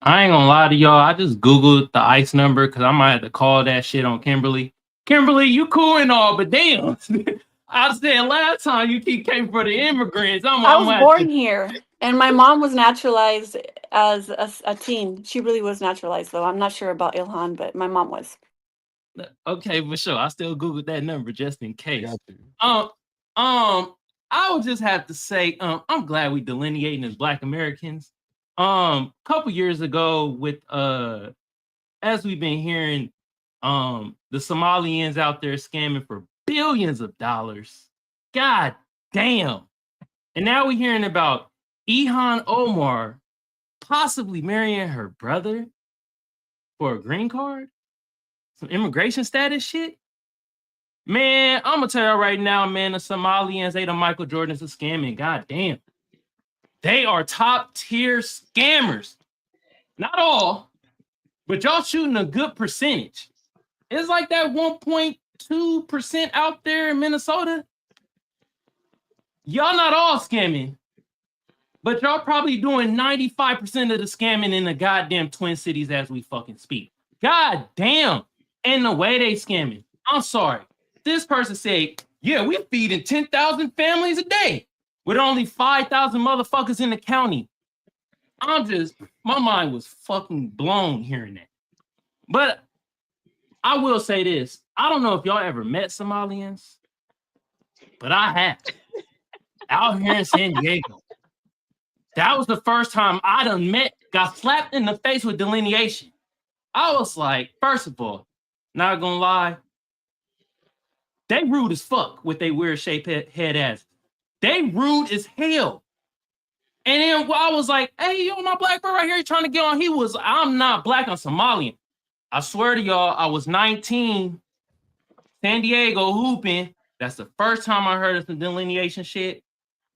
U: I ain't gonna lie to y'all. I just Googled the ICE number because I might have to call that shit on Kimberly. Kimberly, you cool and all, but damn. I said last time you came for the immigrants.
J: I was born here, and my mom was naturalized as a teen. She really was naturalized, though. I'm not sure about Ilhan, but my mom was.
U: Okay, for sure. I still Googled that number just in case. I would just have to say, I'm glad we delineating as Black Americans. Couple years ago, with as we've been hearing, the Somalians out there scamming for billions of dollars. God damn. And now we're hearing about Ilhan Omar possibly marrying her brother for a green card, some immigration status shit. Man, I'm gonna tell you right now, man, the Somalians, they the Michael Jordans of scamming. God damn. They are top tier scammers. Not all, but y'all shooting a good percentage. It's like that 1.2% out there in Minnesota. Y'all not all scamming, but y'all probably doing 95% of the scamming in the goddamn Twin Cities as we fucking speak. God damn. And the way they scamming. I'm sorry. This person said, yeah, we're feeding 10,000 families a day with only 5,000 motherfuckers in the county. My mind was fucking blown hearing that. But I will say this. I don't know if y'all ever met Somalians, but I have. Out here in San Diego. That was the first time I got slapped in the face with delineation. I was like, first of all, not gonna lie, they rude as fuck with their weird shaped head ass. They rude as hell. And then I was like, hey, yo, my black bro right here trying to get on. I'm not black, I'm Somalian. I swear to y'all, I was 19, San Diego hooping. That's the first time I heard of some delineation shit.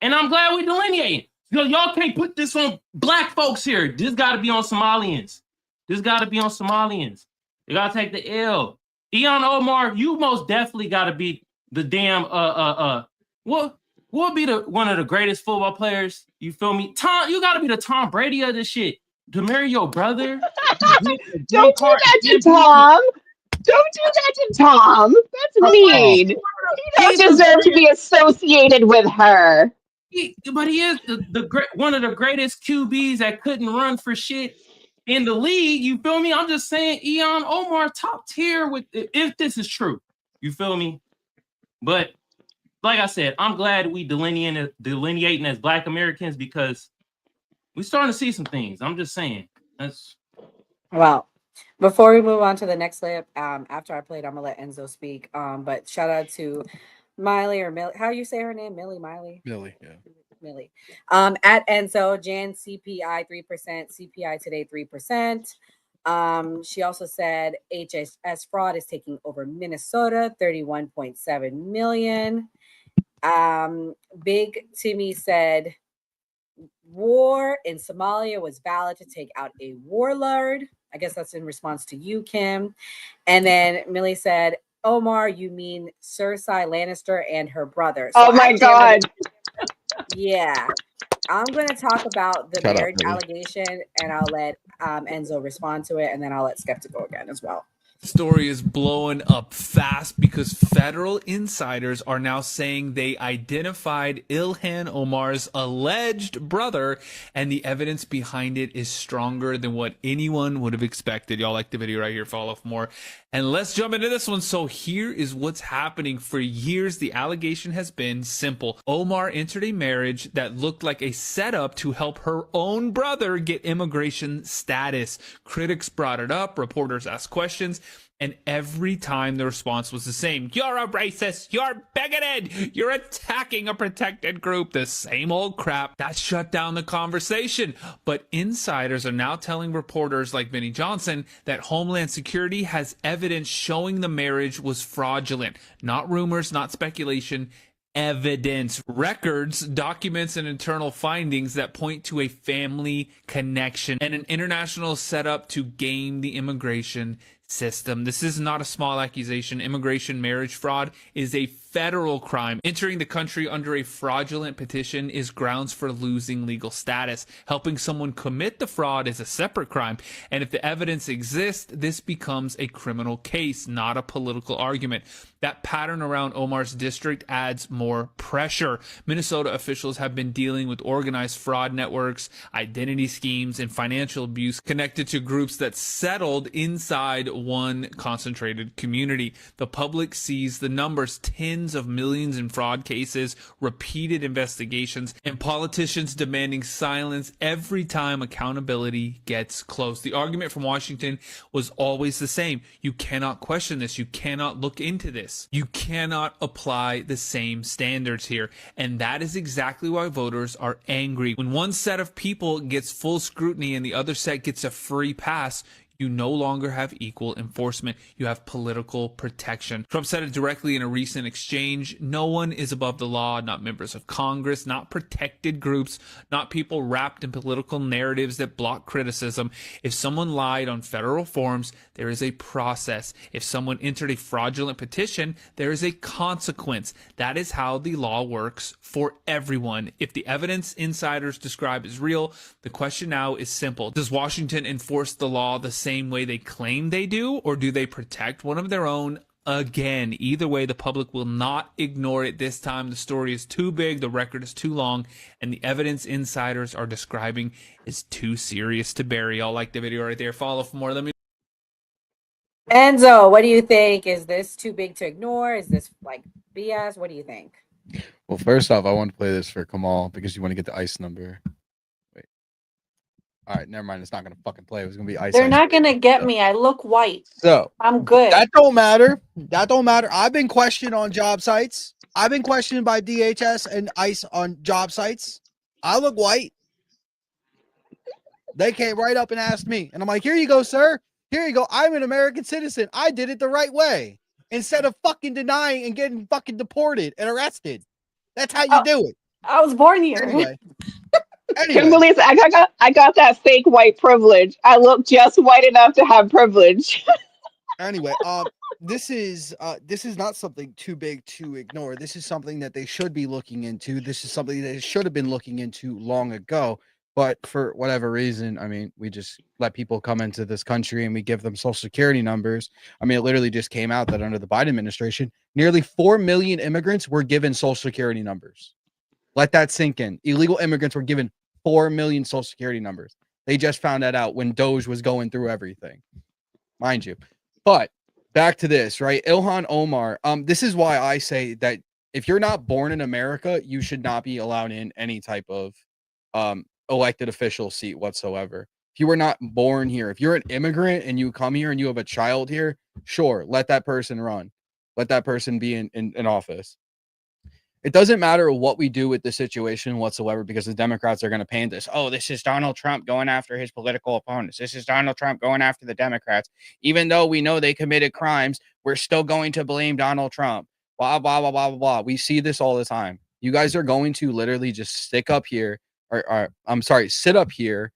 U: And I'm glad we delineating. Y'all can't put this on black folks here. This gotta be on Somalians. This gotta be on Somalians. You gotta take the L. Illan Omar, you most definitely gotta be the damn what would be one of the greatest football players? You feel me? You gotta be the Tom Brady of this shit. To marry your brother.
T: Don't do that to Tom. Don't do that to Tom. That's mean. You don't
U: He's the
T: deserve to be associated with her.
U: But he is one of the greatest QBs that couldn't run for shit in the league. You feel me? I'm just saying, Illan Omar top tier with if this is true. You feel me? But like I said, I'm glad we delineating as Black Americans because we're starting to see some things. I'm just saying. That's
S: Well, before we move on to the next clip, after I played, I'm gonna let Enzo speak. But shout out to Miley or Millie. How do you say her name? Millie?
B: Millie, yeah.
S: Millie. At Enzo, Jan CPI 3%, CPI today 3%. She also said HSS fraud is taking over Minnesota, 31.7 million. Big Timmy said war in Somalia was valid to take out a warlord. I guess that's in response to you, Kim. And then Millie said, Omar, you mean Cersei Lannister and her brother. So
T: oh my God.
S: Yeah. I'm going to talk about the
B: Shut up,
S: marriage
B: Millie.
S: allegation, and I'll let Enzo respond to it, and then I'll let Skepta go again as well.
H: Story is blowing up fast because federal insiders are now saying they identified Ilhan Omar's alleged brother, and the evidence behind it is stronger than what anyone would have expected. Y'all like the video right here, follow for more. And let's jump into this one. So here is what's happening. For years, the allegation has been simple. Omar entered a marriage that looked like a setup to help her own brother get immigration status. Critics brought it up, reporters asked questions, and every time the response was the same. You're a racist. You're bigoted. You're attacking a protected group. The same old crap. That shut down the conversation. But insiders are now telling reporters like Vinny Johnson that Homeland Security has evidence showing the marriage was fraudulent. Not rumors, not speculation. Evidence, records, documents, and internal findings that point to a family connection and an international setup to game the immigration system. This is not a small accusation. Immigration marriage fraud is a federal crime. Entering the country under a fraudulent petition is grounds for losing legal status. Helping someone commit the fraud is a separate crime. And if the evidence exists, this becomes a criminal case, not a political argument. That pattern around Omar's district adds more pressure. Minnesota officials have been dealing with organized fraud networks, identity schemes, and financial abuse connected to groups that settled inside one concentrated community. The public sees the numbers, tens of millions in fraud cases, repeated investigations, and politicians demanding silence every time accountability gets close. The argument from Washington was always the same. You cannot question this. You cannot look into this. You cannot apply the same standards here. And that is exactly why voters are angry. When one set of people gets full scrutiny and the other set gets a free pass, you no longer have equal enforcement. You have political protection. Trump said it directly in a recent exchange. No one is above the law, not members of Congress, not protected groups, not people wrapped in political narratives that block criticism. If someone lied on federal forms, there is a process. If someone entered a fraudulent petition, there is a consequence. That is how the law works for everyone. If the evidence insiders describe is real, the question now is simple. Does Washington enforce the law the same way they claim they do, or do they protect one of their own? Again, either way, the public will not ignore it this time. The story is too big, the record is too long, and the evidence insiders are describing is too serious to bury. Y'all like the video right there. Follow for more. Let me.
S: Enzo, what do you think? Is this too big to ignore? Is this like BS? What do you think?
B: Well, first off, I want to play this for Kamal because you want to get the ICE number. Wait. All right, never mind. It's not gonna fucking play. It was gonna be ICE.
I: They're not gonna get me. I look white.
B: So
I: I'm good.
B: that don't matter. That don't matter. I've been questioned on job sites. I've been questioned by DHS and ICE on job sites. I look white. They came right up and asked me, and I'm like, "Here you go, sir. Here you go. I'm an American citizen. I did it the right way. Instead of fucking denying and getting fucking deported and arrested. That's how you do it."
I: I was born here.
B: Anyway.
T: Kimberly, I got that fake white privilege. I look just white enough to have privilege.
B: Anyway, this is not something too big to ignore. This is something that they should be looking into. This is something that they should have been looking into long ago. But for whatever reason, I mean, we just let people come into this country and we give them social security numbers. I mean, it literally just came out that under the Biden administration, nearly 4 million immigrants were given social security numbers. Let that sink in. Illegal immigrants were given 4 million social security numbers. They just found that out when Doge was going through everything, mind you. But back to this, right? Ilhan Omar. This is why I say that if you're not born in America, you should not be allowed in any type of elected official seat whatsoever. If you were not born here, if you're an immigrant and you come here and you have a child here, sure, let that person run. Let that person be in office. It doesn't matter what we do with the situation whatsoever, because the Democrats are going to paint this. Oh, this is Donald Trump going after his political opponents. This is Donald Trump going after the Democrats. Even though we know they committed crimes, we're still going to blame Donald Trump. Blah, blah, blah, blah, blah, blah. We see this all the time. You guys are going to literally just stick up here, or I'm sorry, sit up here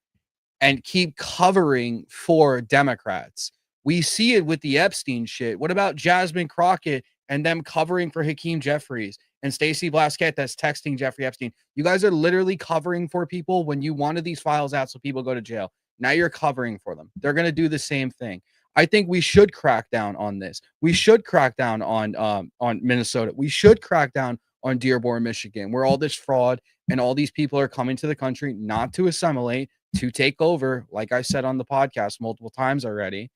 B: and keep covering for Democrats. We see it with the Epstein shit. What about Jasmine Crockett and them covering for Hakeem Jeffries and Stacey Blasquette that's texting Jeffrey Epstein? You guys are literally covering for people when you wanted these files out so people go to jail. Now you're covering for them. They're going to do the same thing. I think we should crack down on this. We should crack down on Minnesota. We should crack down on Dearborn, Michigan, where all this fraud and all these people are coming to the country not to assimilate, to take over, like I said on the podcast multiple times already,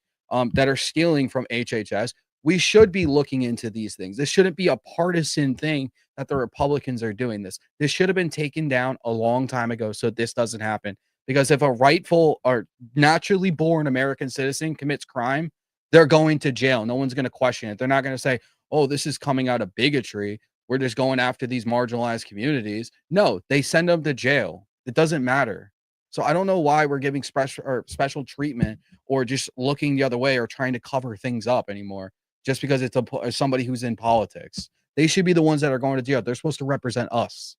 B: that are stealing from HHS. We should be looking into these things. This shouldn't be a partisan thing that the Republicans are doing this. This should have been taken down a long time ago so this doesn't happen. Because if a rightful or naturally born American citizen commits crime, they're going to jail. No one's going to question it. They're not going to say, oh, this is coming out of bigotry. We're just going after these marginalized communities. No, they send them to jail. It doesn't matter. So I don't know why we're giving special treatment or just looking the other way or trying to cover things up anymore just because it's somebody who's in politics. They should be the ones that are going to jail. They're supposed to represent us.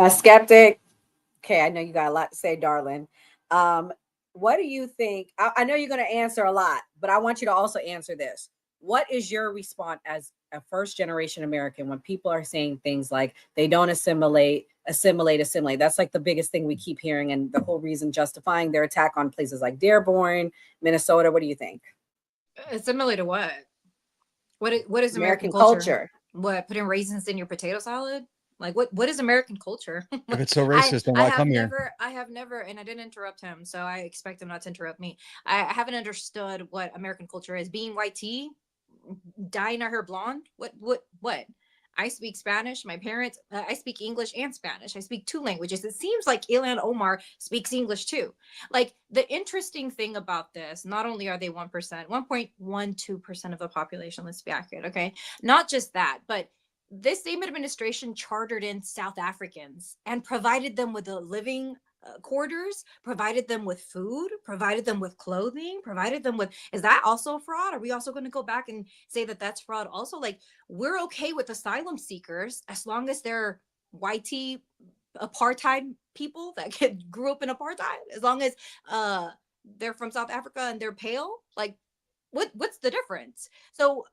S: Skeptic. Okay, I know you got a lot to say, darling. What do you think? I know you're going to answer a lot, but I want you to also answer this. What is your response as a first-generation American when people are saying things like they don't assimilate? That's like the biggest thing we keep hearing, and the whole reason justifying their attack on places like Dearborn, Minnesota. What do you think?
V: Assimilate to what? What is American culture? What, putting raisins in your potato salad? Like what is American culture?
B: If it's so racist, then why come here?
V: I have never, and I didn't interrupt him, so I expect him not to interrupt me. I haven't understood what American culture is. Being white tea, dyeing our hair blonde. What? I speak Spanish. My parents, I speak English and Spanish. I speak 2 languages. It seems like Illan Omar speaks English too. Like, the interesting thing about this, not only are they 1%, 1.12% of the population, let's be accurate, okay? Not just that, but this same administration chartered in South Africans and provided them with a living quarters, provided them with food, provided them with clothing, provided them with, is that also fraud? Are we also going to go back and say that that's fraud also? Like, we're okay with asylum seekers as long as they're white apartheid people that grew up in apartheid, as long as they're from South Africa and they're pale. Like, what's the difference? So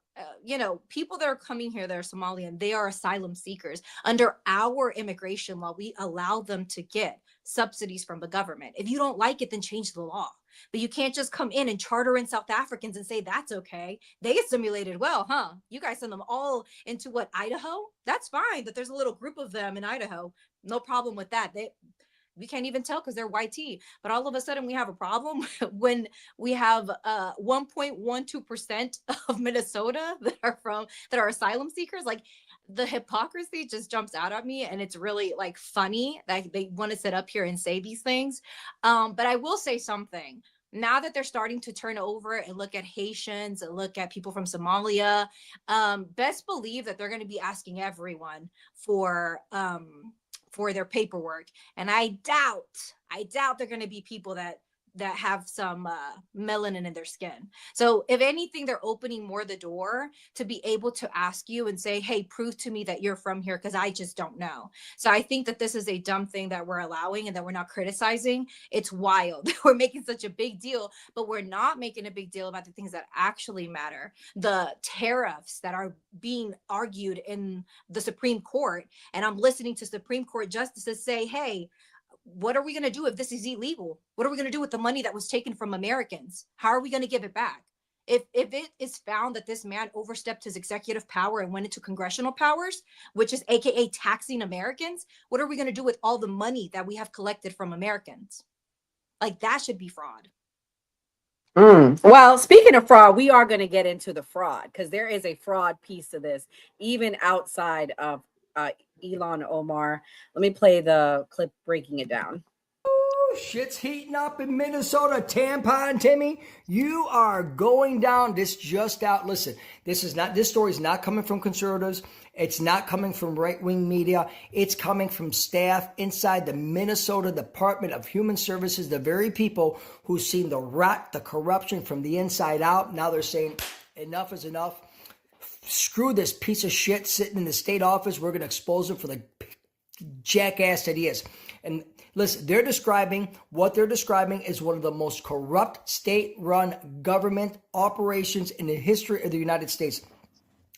V: people that are coming here that are Somalian, they are asylum seekers. Under our immigration law, we allow them to get subsidies from the government. If you don't like it, then change the law. But you can't just come in and charter in South Africans and say that's okay. They assimilated well, huh? You guys send them all into what, Idaho? That's fine that there's a little group of them in Idaho. No problem with that. We can't even tell because they're white tea. But all of a sudden we have a problem when we have 1.12% of Minnesota that are asylum seekers. Like, the hypocrisy just jumps out at me, and it's really like funny that they want to sit up here and say these things. But I will say something. Now that they're starting to turn over and look at Haitians and look at people from Somalia, best believe that they're going to be asking everyone for their paperwork. And I doubt they're going to be people that that have some melanin in their skin. So if anything, they're opening more the door to be able to ask you and say, hey, prove to me that you're from here, because I just don't know. So I think that this is a dumb thing that we're allowing and that we're not criticizing. It's wild. We're making such a big deal, but we're not making a big deal about the things that actually matter. The tariffs that are being argued in the Supreme Court, and I'm listening to Supreme Court justices say, hey, what are we going to do if this is illegal? What are we going to do with the money that was taken from Americans? How are we going to give it back? If it is found that this man overstepped his executive power and went into congressional powers, which is AKA taxing Americans, what are we going to do with all the money that we have collected from Americans? Like, that should be fraud. Well, speaking of fraud, we are going to get into the fraud, because there is a fraud piece to this, even outside of Illan Omar. Let me play the clip breaking it down.
A: Shit's heating up in Minnesota. Tampon Timmy, you are going down. This just out. Listen, this story is not coming from conservatives. It's not coming from right-wing media. It's coming from staff inside the Minnesota Department of Human Services, the very people who've seen the rot, the corruption from the inside out. Now they're saying enough is enough. Screw this piece of shit sitting in the state office. We're going to expose him for the jackass that he is. And listen, what they're describing is one of the most corrupt state-run government operations in the history of the United States.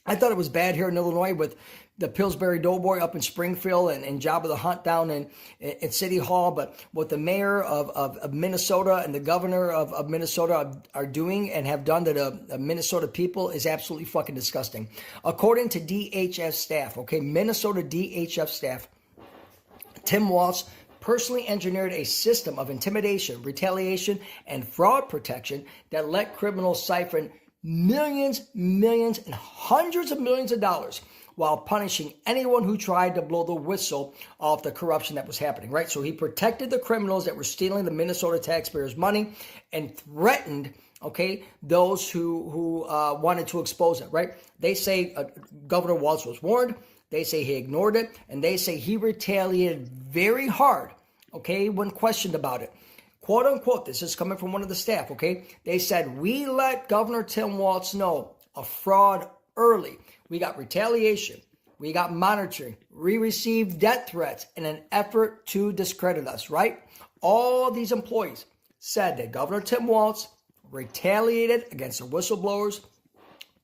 A: I thought it was bad here in Illinois with the Pillsbury Doughboy up in Springfield and Jabba the Hutt down in City Hall. But what the mayor of Minnesota and the governor of Minnesota are doing and have done to the Minnesota people is absolutely fucking disgusting. According to DHS staff, Minnesota DHS staff, Tim Walz personally engineered a system of intimidation, retaliation, and fraud protection that let criminals siphon millions, and hundreds of millions of dollars while punishing anyone who tried to blow the whistle off the corruption that was happening, right? So he protected the criminals that were stealing the Minnesota taxpayers' money and threatened, those who wanted to expose it, right? They say Governor Walz was warned. They say he ignored it, and they say he retaliated very hard, when questioned about it. Quote unquote, this is coming from one of the staff, They said, we let Governor Tim Walz know of fraud early. We got retaliation. We got monitoring. We received death threats in an effort to discredit us, right? All these employees said that Governor Tim Walz retaliated against the whistleblowers,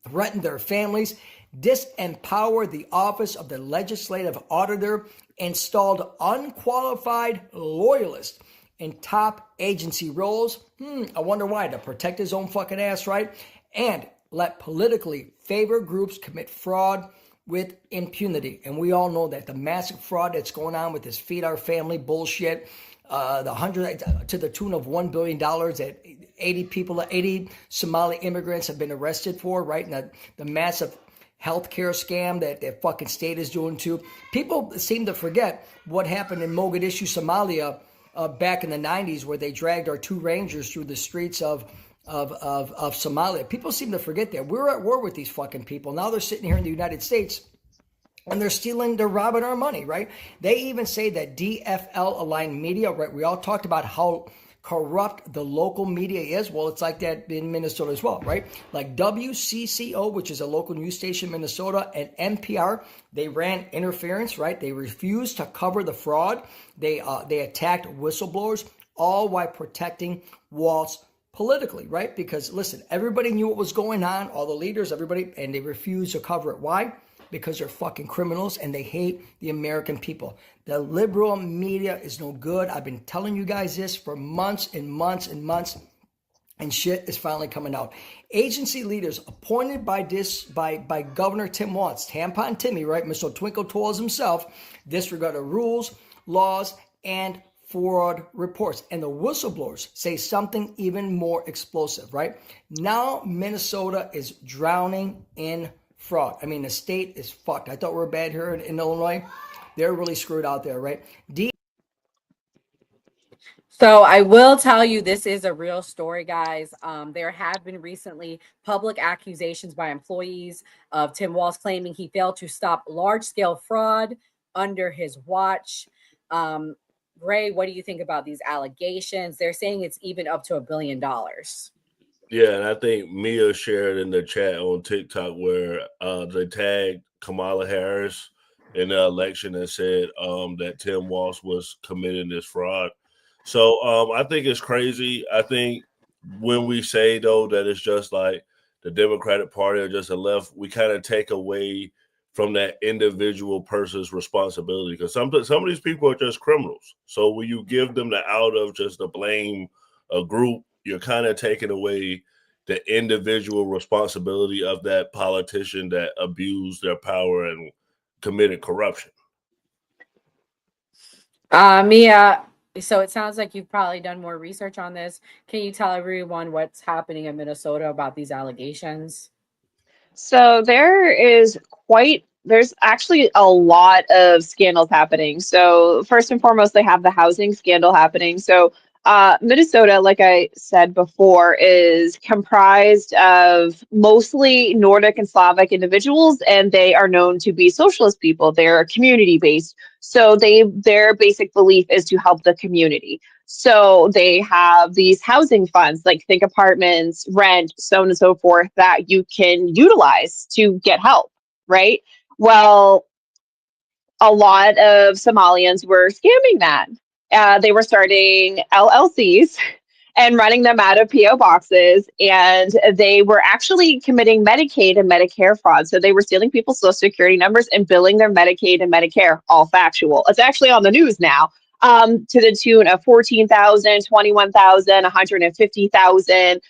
A: threatened their families, disempowered the office of the legislative auditor, installed unqualified loyalists in top agency roles. I wonder why, to protect his own fucking ass, right? And let politically favored groups commit fraud with impunity. And we all know that the massive fraud that's going on with this feed our family bullshit, to the tune of $1 billion that 80 Somali immigrants have been arrested for, right? And the massive healthcare scam that the fucking state is doing too. People seem to forget what happened in Mogadishu, Somalia, back in the 90s, where they dragged our two rangers through the streets of Somalia. People seem to forget that. We're at war with these fucking people. Now they're sitting here in the United States and they're robbing our money, right? They even say that DFL aligned media, right? We all talked about how corrupt the local media is. Well, it's like that in Minnesota as well, right? Like WCCO, which is a local news station in Minnesota, and NPR, they ran interference, right? They refused to cover the fraud. They attacked whistleblowers, all while protecting Walz politically, right? Because listen, everybody knew what was going on, all the leaders, everybody, and they refused to cover it. Why? Because they're fucking criminals and they hate the American people. The liberal media is no good. I've been telling you guys this for months and months and months, and shit is finally coming out. Agency leaders appointed by Governor Tim Walz, Tampon Timmy, right? Mr. Twinkle Toes himself, disregarded rules, laws, and fraud reports. And the whistleblowers say something even more explosive, right? Now Minnesota is drowning in fraud. I mean, the state is fucked. I thought we were bad here in Illinois. They're really screwed out there, right?
S: So I will tell you, this is a real story, guys. There have been recently public accusations by employees of Tim Walz claiming he failed to stop large-scale fraud under his watch. Gray, what do you think about these allegations? They're saying it's even up to $1 billion.
C: Yeah, and I think Mia shared in the chat on TikTok where they tagged Kamala Harris in the election and said that Tim Walz was committing this fraud. So I think it's crazy. I think when we say, though, that it's just like the Democratic Party or just the left, we kind of take away from that individual person's responsibility, because some of these people are just criminals. So when you give them the out of just to blame a group, you're kind of taking away the individual responsibility of that politician that abused their power and committed corruption.
S: Mia, so it sounds like you've probably done more research on this. Can you tell everyone what's happening in Minnesota about these allegations?
T: So there's actually a lot of scandals happening. So first and foremost, they have the housing scandal happening. So Minnesota, like I said before, is comprised of mostly Nordic and Slavic individuals, and they are known to be socialist people. They're community based. So their basic belief is to help the community. So they have these housing funds, like think apartments, rent, so on and so forth, that you can utilize to get help, right? Well, a lot of Somalians were scamming that. They were starting LLCs and running them out of PO boxes, and they were actually committing Medicaid and Medicare fraud. So they were stealing people's social security numbers and billing their Medicaid and Medicare, all factual. It's actually on the news now, to the tune of 14,000, 21,000, 150,000.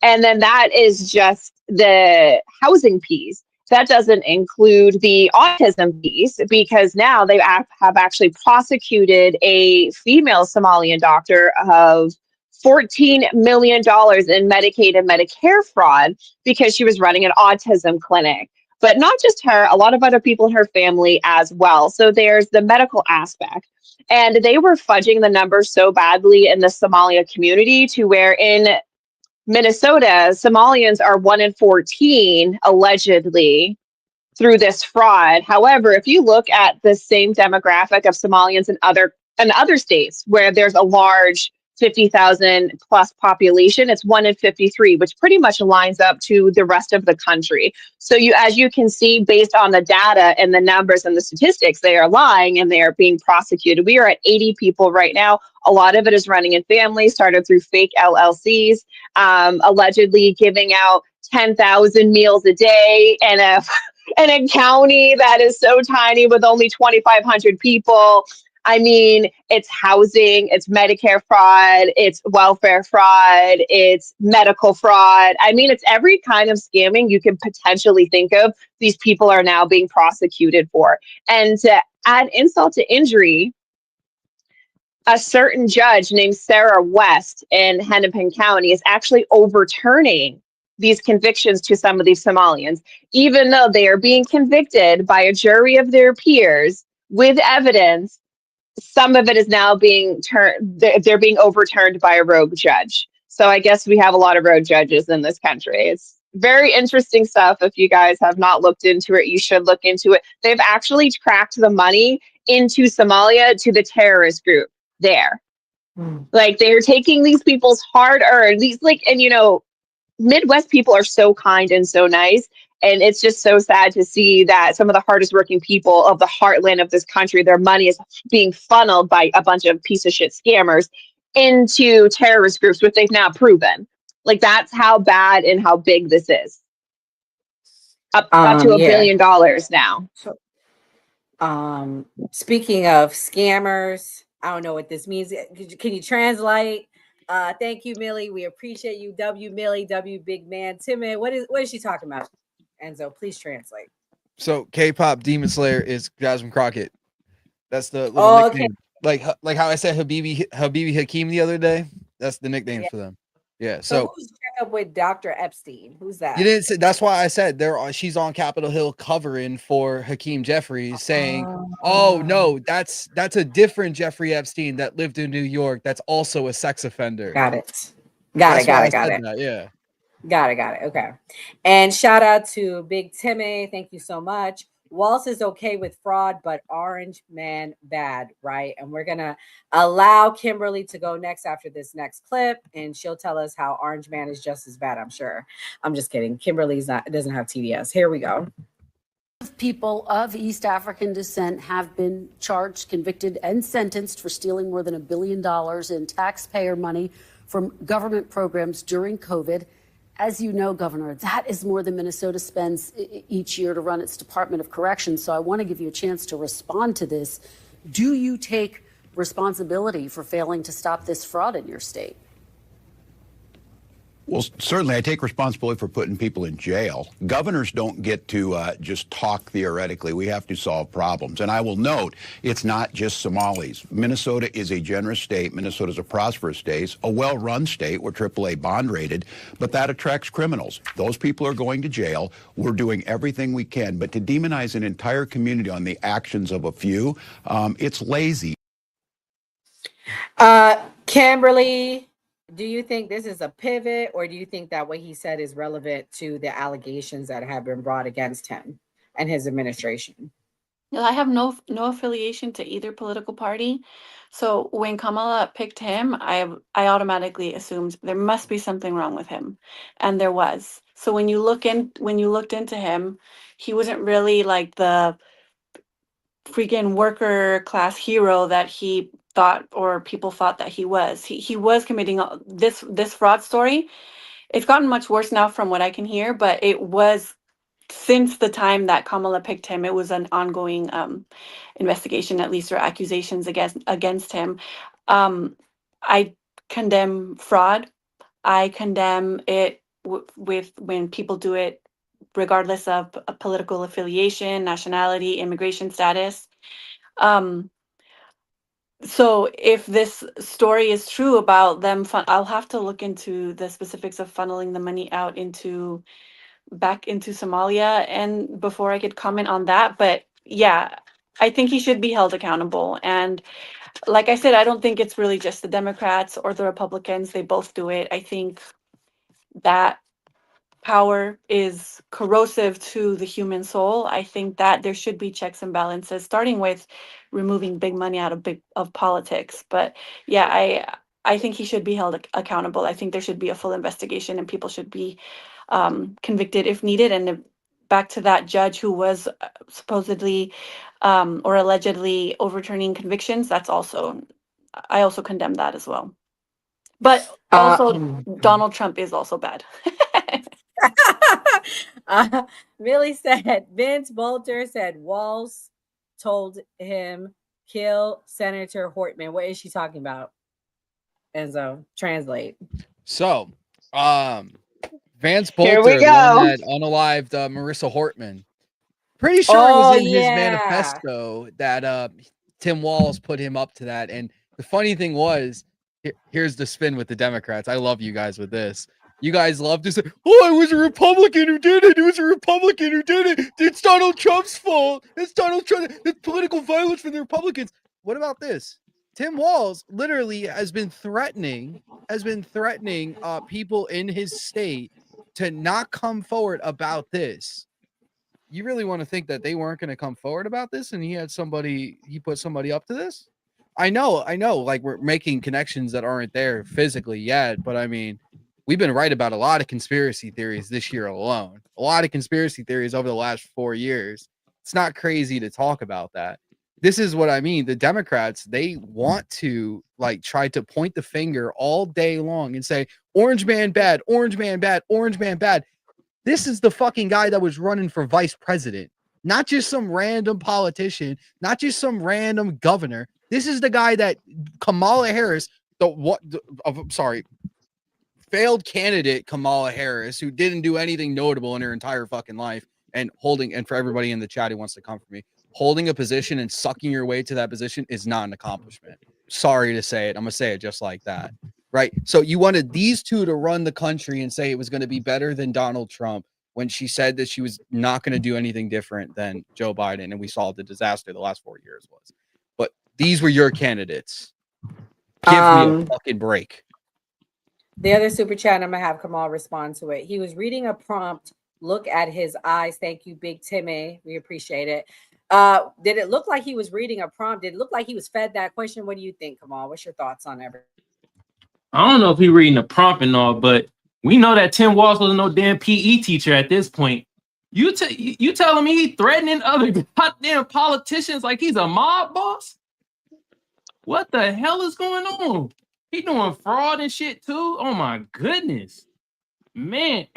T: And then that is just the housing piece. That doesn't include the autism piece, because now they have actually prosecuted a female Somalian doctor of $14 million in Medicaid and Medicare fraud because she was running an autism clinic. But not just her, a lot of other people in her family as well. So there's the medical aspect. And they were fudging the numbers so badly in the Somalia community to where in Minnesota, Somalians are 1 in 14, allegedly, through this fraud. However, if you look at the same demographic of Somalians in other states where there's a large 50,000 plus population, it's 1 in 53, which pretty much lines up to the rest of the country. So as you can see, based on the data and the numbers and the statistics, they are lying and they are being prosecuted. We are at 80 people right now. A lot of it is running in families, started through fake LLCs, allegedly giving out 10,000 meals a day in a county that is so tiny with only 2,500 people. I mean, it's housing, it's Medicare fraud, it's welfare fraud, it's medical fraud. I mean, it's every kind of scamming you can potentially think of. These people are now being prosecuted for. And to add insult to injury, a certain judge named Sarah West in Hennepin County is actually overturning these convictions to some of these Somalians, even though they are being convicted by a jury of their peers with evidence. Some of it is now being they're being overturned by a rogue judge. So I guess we have a lot of rogue judges in this country. It's very interesting stuff. If you guys have not looked into it, you should look into it. They've actually tracked the money into Somalia to the terrorist group there. Like they're taking these people's hard-earned, Midwest people are so kind and so nice. And it's just so sad to see that some of the hardest working people of the heartland of this country, their money is being funneled by a bunch of piece of shit scammers into terrorist groups, which they've now proven. Like that's how bad and how big this is. Up to $1 billion now.
S: So, speaking of scammers, I don't know what this means. Can you translate? Thank you, Millie. We appreciate you. W Millie, W Big Man. Timid. What is she talking about? Enzo, please translate.
B: So K-pop Demon Slayer is Jasmine Crockett. That's the little nickname. Like how I said Habibi Hakeem the other day. That's the nickname for them. Yeah.
S: So who's check up with Dr. Epstein? Who's that?
B: You didn't say. That's why I said she's on Capitol Hill covering for Hakeem Jeffries, saying, "Oh no, that's a different Jeffrey Epstein that lived in New York. That's also a sex offender."
S: Got it.
B: Got it.
S: Yeah. Got it. Okay. And shout out to Big Timmy. Thank you so much. Walz is okay with fraud, but Orange Man bad, right? And we're gonna allow Kimberly to go next after this next clip, and she'll tell us how Orange Man is just as bad. I'm sure. I'm just kidding. Kimberly's not doesn't have TDS. Here we go.
K: People of East African descent have been charged, convicted, and sentenced for stealing more than $1 billion in taxpayer money from government programs during COVID. As you know, Governor, that is more than Minnesota spends each year to run its Department of Corrections. So I want to give you a chance to respond to this. Do you take responsibility for failing to stop this fraud in your state?
L: Well, certainly I take responsibility for putting people in jail. Governors don't get to just talk theoretically. We have to solve problems. And I will note, it's not just Somalis. Minnesota is a generous state. Minnesota is a prosperous state, a well-run state. We're AAA bond rated, but that attracts criminals. Those people are going to jail. We're doing everything we can. But to demonize an entire community on the actions of a few, it's lazy.
S: Kimberly, do you think this is a pivot, or do you think that what he said is relevant to the allegations that have been brought against him and his administration?
I: No, I have no affiliation to either political party. So when Kamala picked him, I automatically assumed there must be something wrong with him, and there was. So when you looked into him, he wasn't really like the freaking worker class hero that he thought, or people thought that he was. He was committing this fraud story. It's gotten much worse now from what I can hear, but it was since the time that Kamala picked him, it was an ongoing investigation, at least, or accusations against him. I condemn fraud. I condemn it with when people do it regardless of a political affiliation, nationality, immigration status. So if this story is true about them, I'll have to look into the specifics of funneling the money out back into Somalia, and before I could comment on that. But yeah, I think he should be held accountable. And like I said, I don't think it's really just the Democrats or the Republicans. They both do it. I think that power is corrosive to the human soul. I think that there should be checks and balances, starting with removing big money out of politics. But yeah, I think he should be held accountable. I think there should be a full investigation, and people should be convicted if needed. And back to that judge who was supposedly or allegedly overturning convictions, I also condemn that as well. But also, Donald Trump is also bad.
S: Millie said, Vince Bolter said Walz told him kill Senator Hortman. What is she talking about? Enzo, translate.
B: So, Vance
T: Here we
B: Bolter, the
T: go.
B: one that unalived Marissa Hortman. Pretty sure it was in his manifesto that Tim Walz put him up to that. And the funny thing was, here's the spin with the Democrats. I love you guys with this. You guys love to say, oh, it was a Republican who did it. It was a Republican who did it. It's Donald Trump's fault. It's Donald Trump. It's political violence from the Republicans. What about this? Tim Walz literally has been threatening people in his state to not come forward about this. You really want to think that they weren't going to come forward about this, and he put somebody up to this? I know, like we're making connections that aren't there physically yet, but I mean, we've been right about a lot of conspiracy theories this year alone. A lot of conspiracy theories over the last 4 years. It's not crazy to talk about that. This is what I mean. The Democrats, they want to like try to point the finger all day long and say, orange man bad, orange man bad, orange man bad. This is the fucking guy that was running for vice president, not just some random politician, not just some random governor. This is the guy that Kamala Harris, failed candidate Kamala Harris, who didn't do anything notable in her entire fucking life, and for everybody in the chat who wants to come for me, holding a position and sucking your way to that position is not an accomplishment. Sorry to say it. I'm going to say it just like that. Right. So you wanted these two to run the country and say it was going to be better than Donald Trump when she said that she was not going to do anything different than Joe Biden. And we saw the disaster the last 4 years was. But these were your candidates. Give me a fucking break.
S: The other super chat, I'm going to have Kamal respond to it. He was reading a prompt Look at his eyes. Thank you, Big Timmy. We appreciate it. Did it look like he was reading a prompt? Did it look like he was fed that question? What do you think, Kamal? What's your thoughts on everything?
U: I don't know if he reading the prompt and all, but we know that Tim Walz was no damn PE teacher at this point. You telling me he threatening other goddamn politicians like he's a mob boss? What the hell is going on? He doing fraud and shit too? Oh my goodness. Man.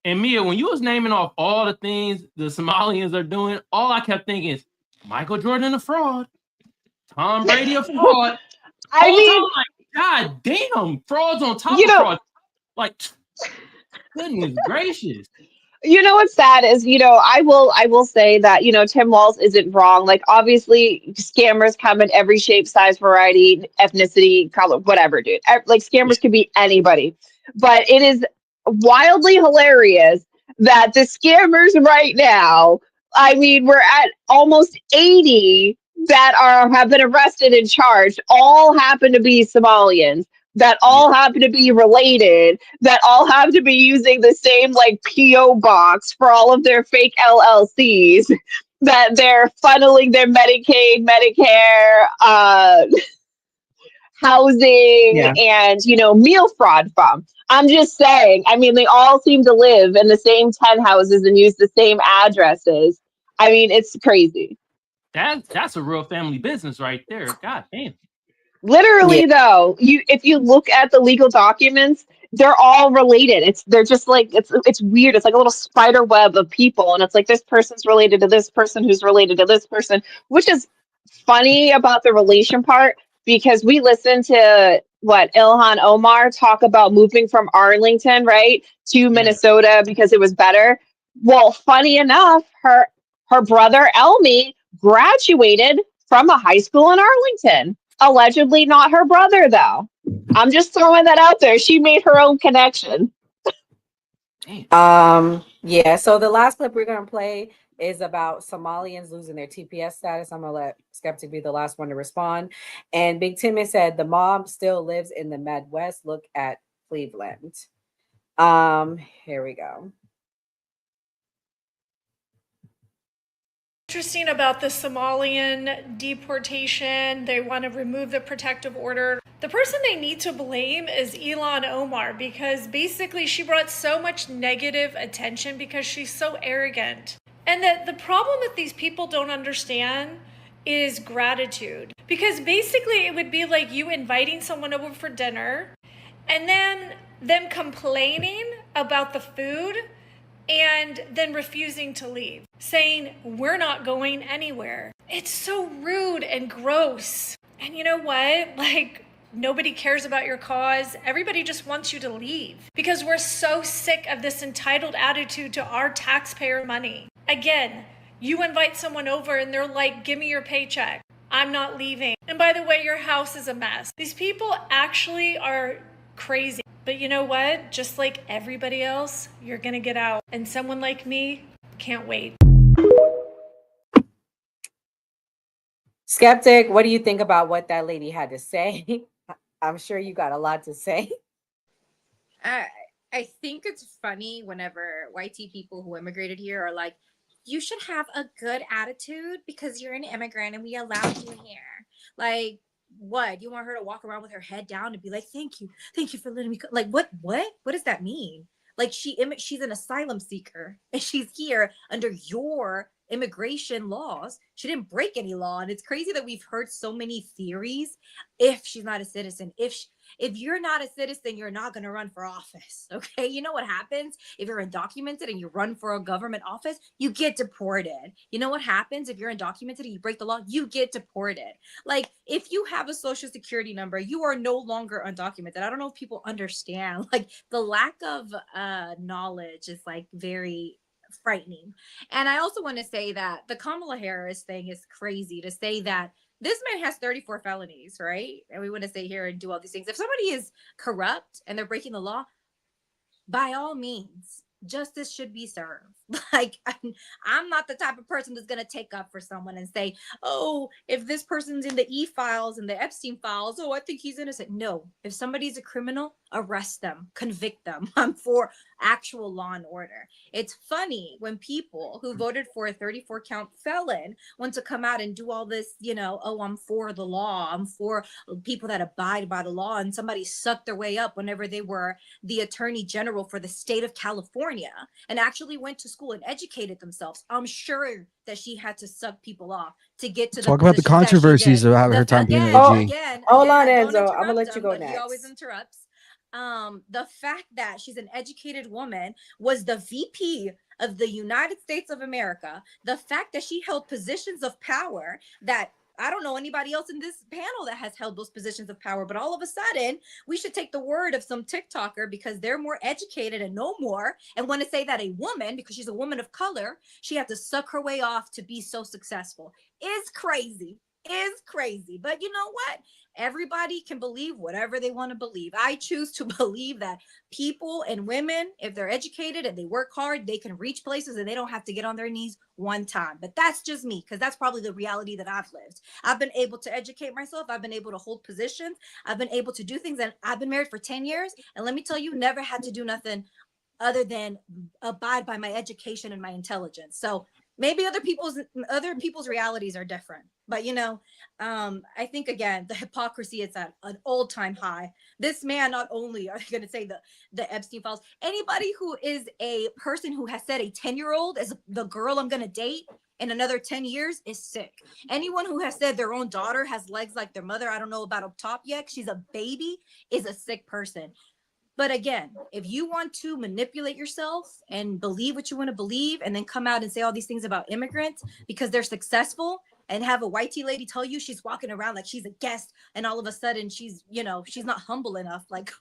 U: And Mia, when you was naming off all the things the Somalians are doing, all I kept thinking is Michael Jordan a fraud, Tom Brady a fraud.
T: I mean,
U: Time, like, God damn, frauds on top
T: you
U: of
T: know,
U: frauds. Like, goodness gracious.
T: you know what's sad is, I will say that, Tim Walz isn't wrong. Like, obviously scammers come in every shape, size, variety, ethnicity, color, whatever, dude. Like, scammers could be anybody. But it is wildly hilarious that the scammers right now, I mean, we're at almost 80 that have been arrested and charged, all happen to be Somalians, that all happen to be related, that all have to be using the same like PO box for all of their fake LLCs, that they're funneling their Medicaid, Medicare, housing, and meal fraud from. I'm just saying. I mean, they all seem to live in the same 10 houses and use the same addresses. I mean, it's crazy.
U: That's a real family business right there. God damn.
T: Literally, though, if you look at the legal documents, they're all related. They're just like it's weird. It's like a little spider web of people, and it's like this person's related to this person who's related to this person, which is funny about the relation part because we listened to Ilhan Omar talk about moving from Arlington, right, to Minnesota because it was better. Well, funny enough, her brother Elmi graduated from a high school in Arlington. Allegedly not her brother, though. I'm just throwing that out there. She made her own connection.
S: Yeah, so the last clip we're going to play is about Somalians losing their TPS status. I'm going to let Skeptic be the last one to respond. And Big Timmy said the mob still lives in the Midwest. Look at Cleveland. Here we go.
M: Interesting about the Somalian deportation. They want to remove the protective order. The person they need to blame is Illan Omar because basically she brought so much negative attention because she's so arrogant. And that the problem that these people don't understand is gratitude. Because basically it would be like you inviting someone over for dinner and then them complaining about the food and then refusing to leave, saying, we're not going anywhere. It's so rude and gross. And you know what? Like, nobody cares about your cause. Everybody just wants you to leave because we're so sick of this entitled attitude to our taxpayer money. Again, you invite someone over and they're like, give me your paycheck. I'm not leaving. And by the way, your house is a mess. These people actually are crazy. But you know what? Just like everybody else, you're gonna get out. And someone like me can't wait.
S: Skeptic, what do you think about what that lady had to say? I'm sure you got a lot to say.
V: I think it's funny whenever YT people who immigrated here are like, you should have a good attitude because you're an immigrant and we allowed you here. Like, what? You want her to walk around with her head down and be like, thank you for letting me like what does that mean? Like she's an asylum seeker and she's here under your immigration laws. She didn't break any law. And it's crazy that we've heard so many theories. If she's not a citizen, if you're not a citizen, you're not going to run for office. Okay. You know what happens if you're undocumented and you run for a government office? You get deported. You know what happens if you're undocumented and you break the law? You get deported. Like if you have a social security number, you are no longer undocumented. I don't know if people understand, like the lack of knowledge is like very frightening. And I also want to say that the Kamala Harris thing is crazy to say that this man has 34 felonies, right? And we want to sit here and do all these things. If somebody is corrupt and they're breaking the law, by all means,
N: justice should be served. Like, I'm not the type of person that's going to take up for someone and say, oh, if this person's in the e-files and the Epstein files, oh, I think he's innocent. No, if somebody's a criminal, arrest them, convict them. I'm for actual law and order. It's funny when people who voted for a 34 count felon want to come out and do all this, oh, I'm for the law, I'm for people that abide by the law, and somebody sucked their way up whenever they were the attorney general for the state of California and actually went to school and educated themselves. I'm sure that she had to suck people off to get to
B: Talk
N: the
B: about the
N: positions that she
B: controversies
N: did.
B: of her time being an AG.
S: Hold on,
N: Don't
S: Enzo. I'm gonna
N: interrupt
S: let you
N: him,
S: go
N: but he always
S: next.
N: interrupts. The fact that she's an educated woman, was the VP of the United States of America, the fact that she held positions of power that I don't know anybody else in this panel that has held those positions of power, but all of a sudden we should take the word of some TikToker because they're more educated and know more and want to say that a woman, because she's a woman of color, she had to suck her way off to be so successful. Is crazy. But you know what? Everybody can believe whatever they want to believe. I choose to believe that people and women, if they're educated and they work hard, they can reach places and they don't have to get on their knees one time. But that's just me, because that's probably the reality that I've lived. I've been able to educate myself. I've been able to hold positions. I've been able to do things. And I've been married for 10 years. And let me tell you, never had to do nothing other than abide by my education and my intelligence. So maybe other people's realities are different, but I think again the hypocrisy is at an all-time high. This man, not only are they going to say the Epstein files, anybody who is a person who has said a 10-year-old is the girl I'm going to date in another 10 years is sick. Anyone who has said their own daughter has legs like their mother, I don't know about up top yet, she's a baby, is a sick person. But again, if you want to manipulate yourself and believe what you want to believe and then come out and say all these things about immigrants because they're successful and have a white tea lady tell you she's walking around like she's a guest and all of a sudden she's not humble enough, like,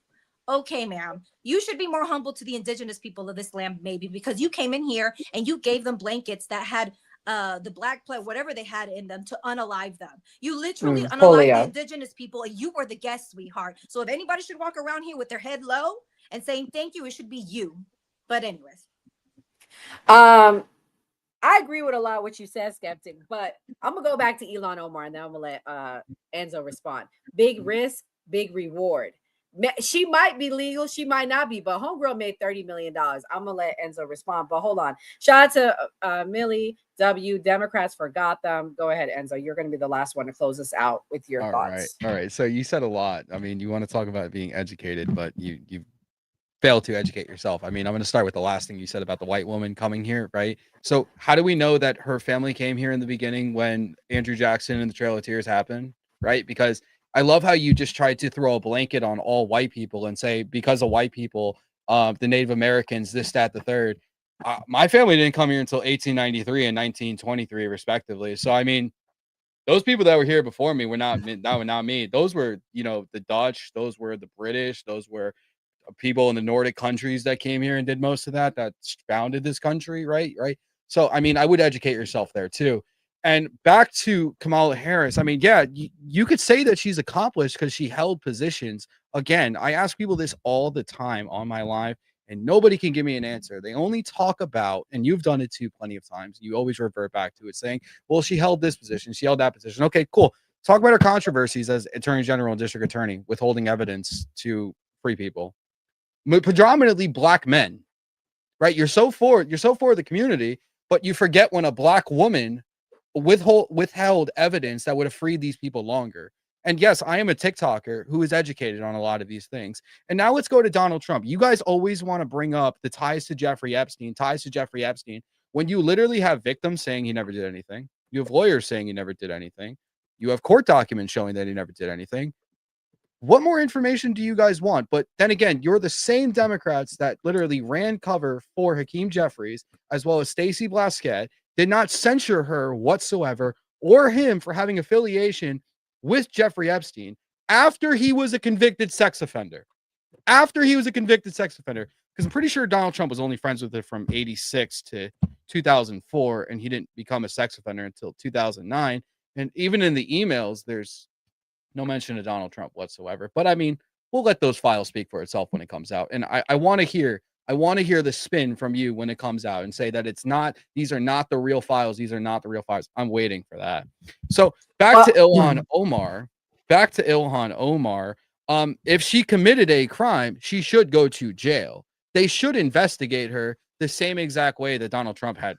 N: okay, ma'am, you should be more humble to the indigenous people of this land, maybe, because you came in here and you gave them blankets that had the black plague, whatever they had in them, to unalive them. You literally unalived the indigenous people and you were the guest, sweetheart. So if anybody should walk around here with their head low and saying thank you, it should be you. But anyways.
S: I agree with a lot of what you said, Skeptic, but I'm gonna go back to Illan Omar and then I'm gonna let Enzo respond. Big risk, big reward. She might be legal, she might not be, but homegirl made $30 million. I'm gonna let Enzo respond, but hold on. Shout out to Millie W. Democrats for Gotham. Go ahead, Enzo. You're gonna be the last one to close us out with your thoughts.
B: All right. So you said a lot. I mean, you want to talk about being educated, but you fail to educate yourself. I mean, I'm going to start with the last thing you said about the white woman coming here, right? So how do we know that her family came here in the beginning when Andrew Jackson and the Trail of Tears happened, right? Because I love how you just tried to throw a blanket on all white people and say, because of white people, the Native Americans, this, that, the third. My family didn't come here until 1893 and 1923, respectively. So, I mean, those people that were here before me were not me. Those were, the Dutch, those were the British, those were people in the Nordic countries that came here and did most of that founded this country, right? So, I mean, I would educate yourself there too. And back to Kamala Harris, I mean, yeah, you could say that she's accomplished because she held positions. Again, I ask people this all the time on my live, and nobody can give me an answer. They only talk about, and you've done it too plenty of times, you always revert back to it saying, well, she held this position, she held that position. Okay, cool. Talk about her controversies as attorney general and district attorney, withholding evidence to free people. Predominantly black men, right? You're so for the community, but you forget when a black woman withheld evidence that would have freed these people longer. And yes, I am a TikToker who is educated on a lot of these things. And now let's go to Donald Trump. You guys always want to bring up the ties to Jeffrey Epstein, when you literally have victims saying he never did anything. You have lawyers saying he never did anything. You have court documents showing that he never did anything. What more information do you guys want? But then again, you're the same Democrats that literally ran cover for Hakeem Jeffries, as well as Stacey Blasquette, did not censure her whatsoever or him for having affiliation with Jeffrey Epstein after he was a convicted sex offender. Because I'm pretty sure Donald Trump was only friends with her from 86 to 2004, and he didn't become a sex offender until 2009. And even in the emails, there's no mention of Donald Trump whatsoever. But I mean, we'll let those files speak for itself when it comes out. And I want to hear I want to hear the spin from you when it comes out and say that these are not the real files. These are not the real files. I'm waiting for that. So back to Ilhan Omar. If she committed a crime, she should go to jail. They should investigate her the same exact way that Donald Trump had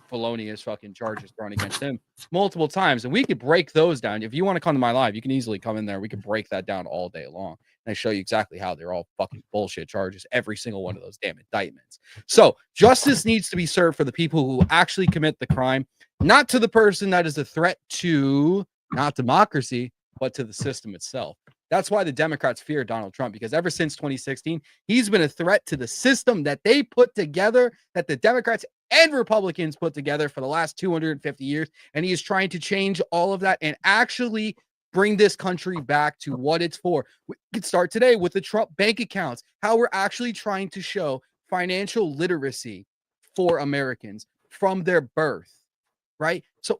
B: felonious fucking charges thrown against him multiple times. And we could break those down. If you want to come to my live, you can easily come in there. We can break that down all day long. And I show you exactly how they're all fucking bullshit charges, every single one of those damn indictments. So justice needs to be served for the people who actually commit the crime, not to the person that is a threat to not democracy, but to the system itself. That's why the Democrats fear Donald Trump, because ever since 2016, he's been a threat to the system that they put together, that the Democrats and Republicans put together for the last 250 years. And he is trying to change all of that and actually bring this country back to what it's for. We could start today with the Trump bank accounts, how we're actually trying to show financial literacy for Americans from their birth, right? So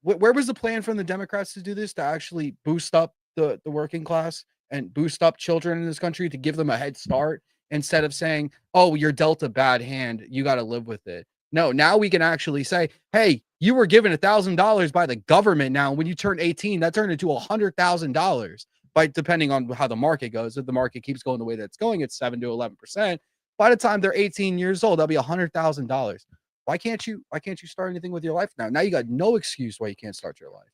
B: where was the plan from the Democrats to do this, to actually boost up the working class and boost up children in this country, to give them a head start, instead of saying, oh, you're dealt a bad hand, you got to live with it? No, now we can actually say, hey, you were given $1,000 by the government. Now, when you turn 18, that turned into $100,000 by, depending on how the market goes. If the market keeps going the way that it's going, it's 7 to 11%. By the time they're 18 years old, that'll be $100,000. Why can't you start anything with your life now? Now you got no excuse why you can't start your life.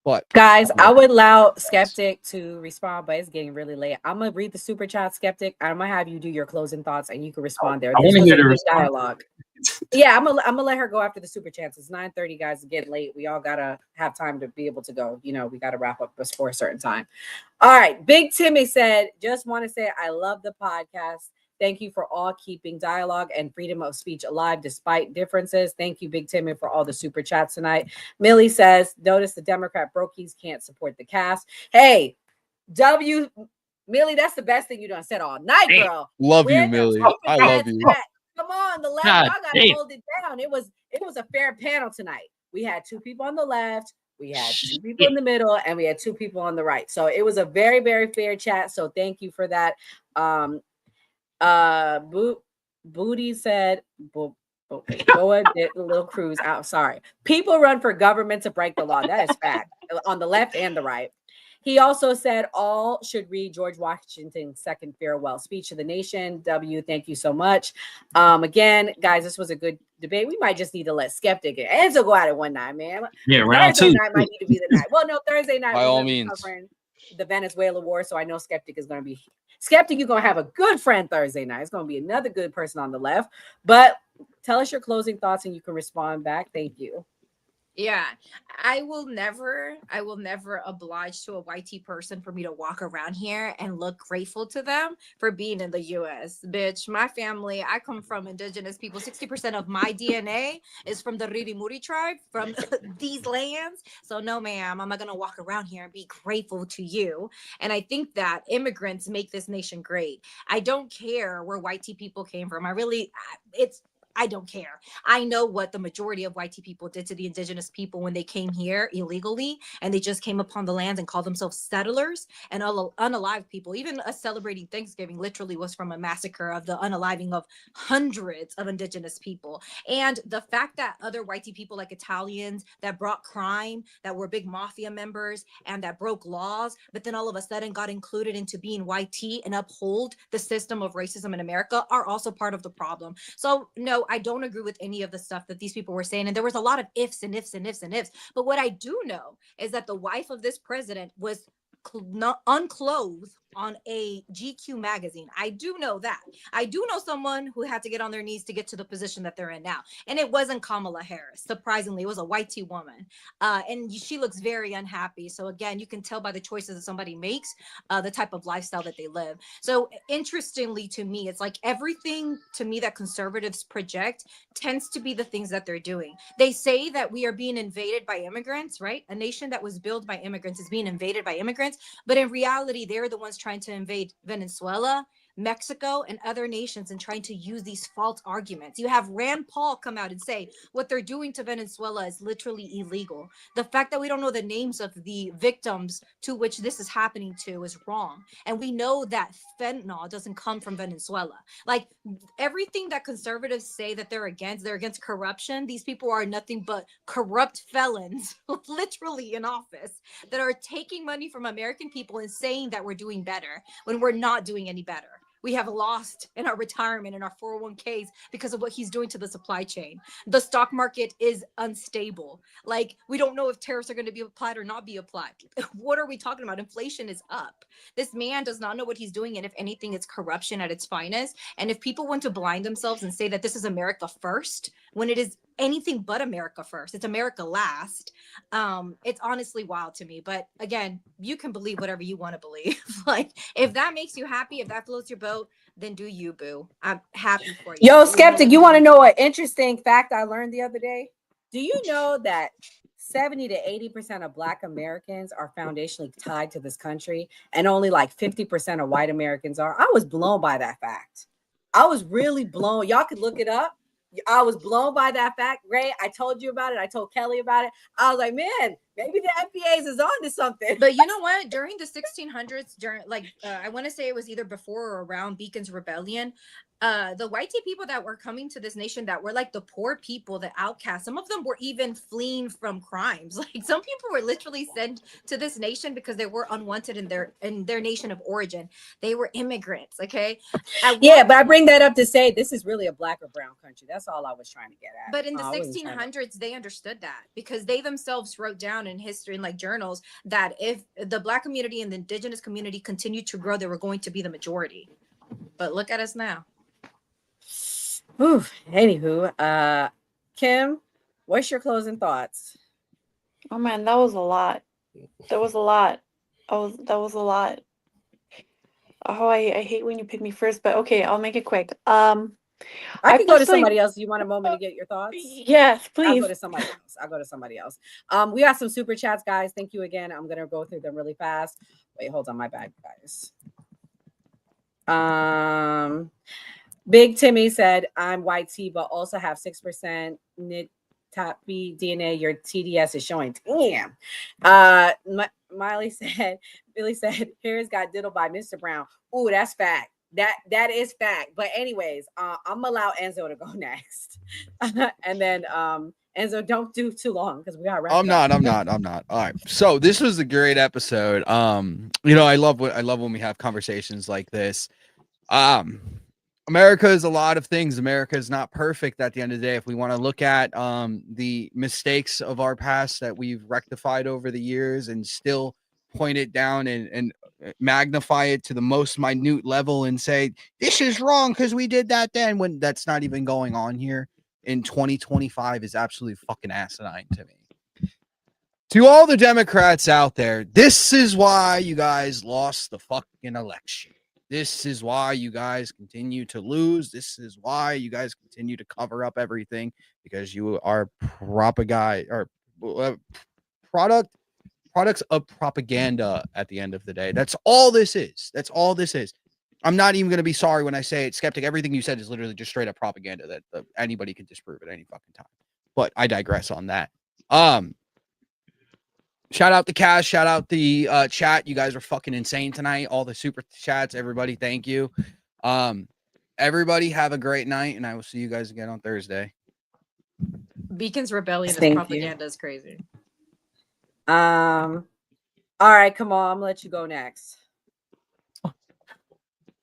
B: But
S: guys, I would allow Skeptic to respond, but it's getting really late. I'm gonna read the super chat, Skeptic. I'm gonna have you do your closing thoughts, and you can respond there. This was a good dialogue. Yeah, I'm gonna let her go after the super chats. It's 9:30, guys. It's getting late. We all gotta have time to be able to go. You know, we gotta wrap up before a certain time. All right, Big Timmy said, just want to say I love the podcast. Thank you for all keeping dialogue and freedom of speech alive despite differences. Thank you, Big Timmy, for all the super chats tonight. Millie says, notice the Democrat brokies can't support the cast. Hey, Millie, that's the best thing you done said all night, girl.
B: Love you, Millie. I love you.
S: Come on, the left,
U: God
S: y'all gotta
U: damn.
S: hold it down. It was a fair panel tonight. We had 2 people on the left, we had 2 people in the middle, and we had 2 people on the right. So it was a very, very fair chat. So thank you for that. Booty said, Boa did a little cruise out. Sorry. People run for government to break the law. That is fact on the left and the right. He also said all should read George Washington's second farewell speech to the nation. W, thank you so much. Again, guys, this was a good debate. We might just need to let Skeptic and Enzo go at it one night, man.
U: Yeah, round
S: Thursday
U: 2.
S: night might need to be the night. Well, no, Thursday night
B: By all means.
S: covering the Venezuela war, so I know Skeptic is going to be Skeptic. You're going to have a good friend Thursday night. It's going to be another good person on the left. But tell us your closing thoughts, and you can respond back. Thank you.
V: Yeah, I will never oblige to a YT person for me to walk around here and look grateful to them for being in the US. Bitch, my family, I come from indigenous people. 60% of my DNA is from the Ririmuri tribe, from these lands. So no, ma'am, I'm not gonna walk around here and be grateful to you. And I think that immigrants make this nation great. I don't care where YT people came from. I don't care. I know what the majority of YT people did to the indigenous people when they came here illegally, and they just came upon the lands and called themselves settlers and unalive people. Even us celebrating Thanksgiving literally was from a massacre of the unaliving of hundreds of indigenous people. And the fact that other YT people like Italians that brought crime, that were big mafia members and that broke laws, but then all of a sudden got included into being YT and uphold the system of racism in America are also part of the problem. So no, I don't agree with any of the stuff that these people were saying. And there was a lot of ifs and ifs and ifs and ifs. But what I do know is that the wife of this president was unclothed on a GQ magazine. I do know that. I do know someone who had to get on their knees to get to the position that they're in now. And it wasn't Kamala Harris. Surprisingly, it was a YT woman. And she looks very unhappy. So again, you can tell by the choices that somebody makes, the type of lifestyle that they live. So interestingly to me, it's like everything to me that conservatives project tends to be the things that they're doing. They say that we are being invaded by immigrants, right? A nation that was built by immigrants is being invaded by immigrants. But in reality, they're the ones trying to invade Venezuela, Mexico and other nations and trying to use these false arguments. You have Rand Paul come out and say what they're doing to Venezuela is literally illegal. The fact that we don't know the names of the victims to which this is happening to is wrong. And we know that fentanyl doesn't come from Venezuela. Like everything that conservatives say that they're against corruption. These people are nothing but corrupt felons, literally in office, that are taking money from American people and saying that we're doing better when we're not doing any better. We have lost in our retirement and our 401ks because of what he's doing to the supply chain. The stock market is unstable. Like, we don't know if tariffs are going to be applied or not be applied. What are we talking about? Inflation is up. This man does not know what he's doing. And if anything, it's corruption at its finest. And if people want to blind themselves and say that this is America first, when it is anything but America first, it's America last. It's honestly wild to me. But again, you can believe whatever you want to believe. Like, if that makes you happy, if that floats your boat, then do you, boo. I'm happy for you.
S: Yo, Skeptic, you want to know an interesting fact I learned the other day? Do you know that 70 to 80% of Black Americans are foundationally tied to this country, and only like 50% of white Americans are? I was blown by that fact. I was really blown. Y'all could look it up. I was blown by that fact. Ray, I told you about it. I told Kelly about it. I was like, man, maybe the FBA's is on to something.
V: But you know what? During the 1600s, during I want to say it was either before or around Beacon's Rebellion, the white people that were coming to this nation that were like the poor people, the outcasts, some of them were even fleeing from crimes. Like some people were literally sent to this nation because they were unwanted in their nation of origin. They were immigrants. Okay.
S: Yeah, but I bring that up to say this is really a Black or brown country. That's all I was trying to get at.
V: But in the 1600s, they understood that because they themselves wrote down in history and like journals that if the Black community and the indigenous community continued to grow, they were going to be the majority. But look at us now.
S: Ooh, anywho, Kim, what's your closing thoughts?
I: Oh man, that was a lot. That was a lot. That was a lot. Oh, I hate when you pick me first, but okay, I'll make it quick.
S: I can go to somebody else. You want a moment to get your thoughts?
I: Yes, please.
S: I'll go to somebody else. We got some super chats, guys. Thank you again. I'm gonna go through them really fast. Wait, hold on, my bad, guys. Big Timmy said, I'm white tea, but also have 6% top B DNA. Your TDS is showing. Damn. Billy said, Harris got diddled by Mr. Brown. Ooh, that's fact. That is fact. But anyways, I'm gonna allow Enzo to go next. And then Enzo, don't do too long because we are
B: I'm not. All right. So this was a great episode. I love when we have conversations like this. America is a lot of things. America is not perfect at the end of the day. If we want to look at the mistakes of our past that we've rectified over the years and still point it down and magnify it to the most minute level and say, this is wrong because we did that then, when that's not even going on here in 2025 is absolutely fucking asinine to me. To all the Democrats out there, this is why you guys lost the fucking election. This is why you guys continue to lose. This is why you guys continue to cover up everything, because you are products of propaganda at the end of the day. That's all this is. I'm not even going to be sorry when I say it. Skeptic, everything you said is literally just straight up propaganda that anybody can disprove at any fucking time. But I digress on that. Shout out the cast. Shout out the chat. You guys are fucking insane tonight. All the super chats. Everybody, thank you. Everybody have a great night, and I will see you guys again on Thursday.
V: Beacon's Rebellion is propaganda is crazy.
S: All right, come on. I'm gonna let you go next.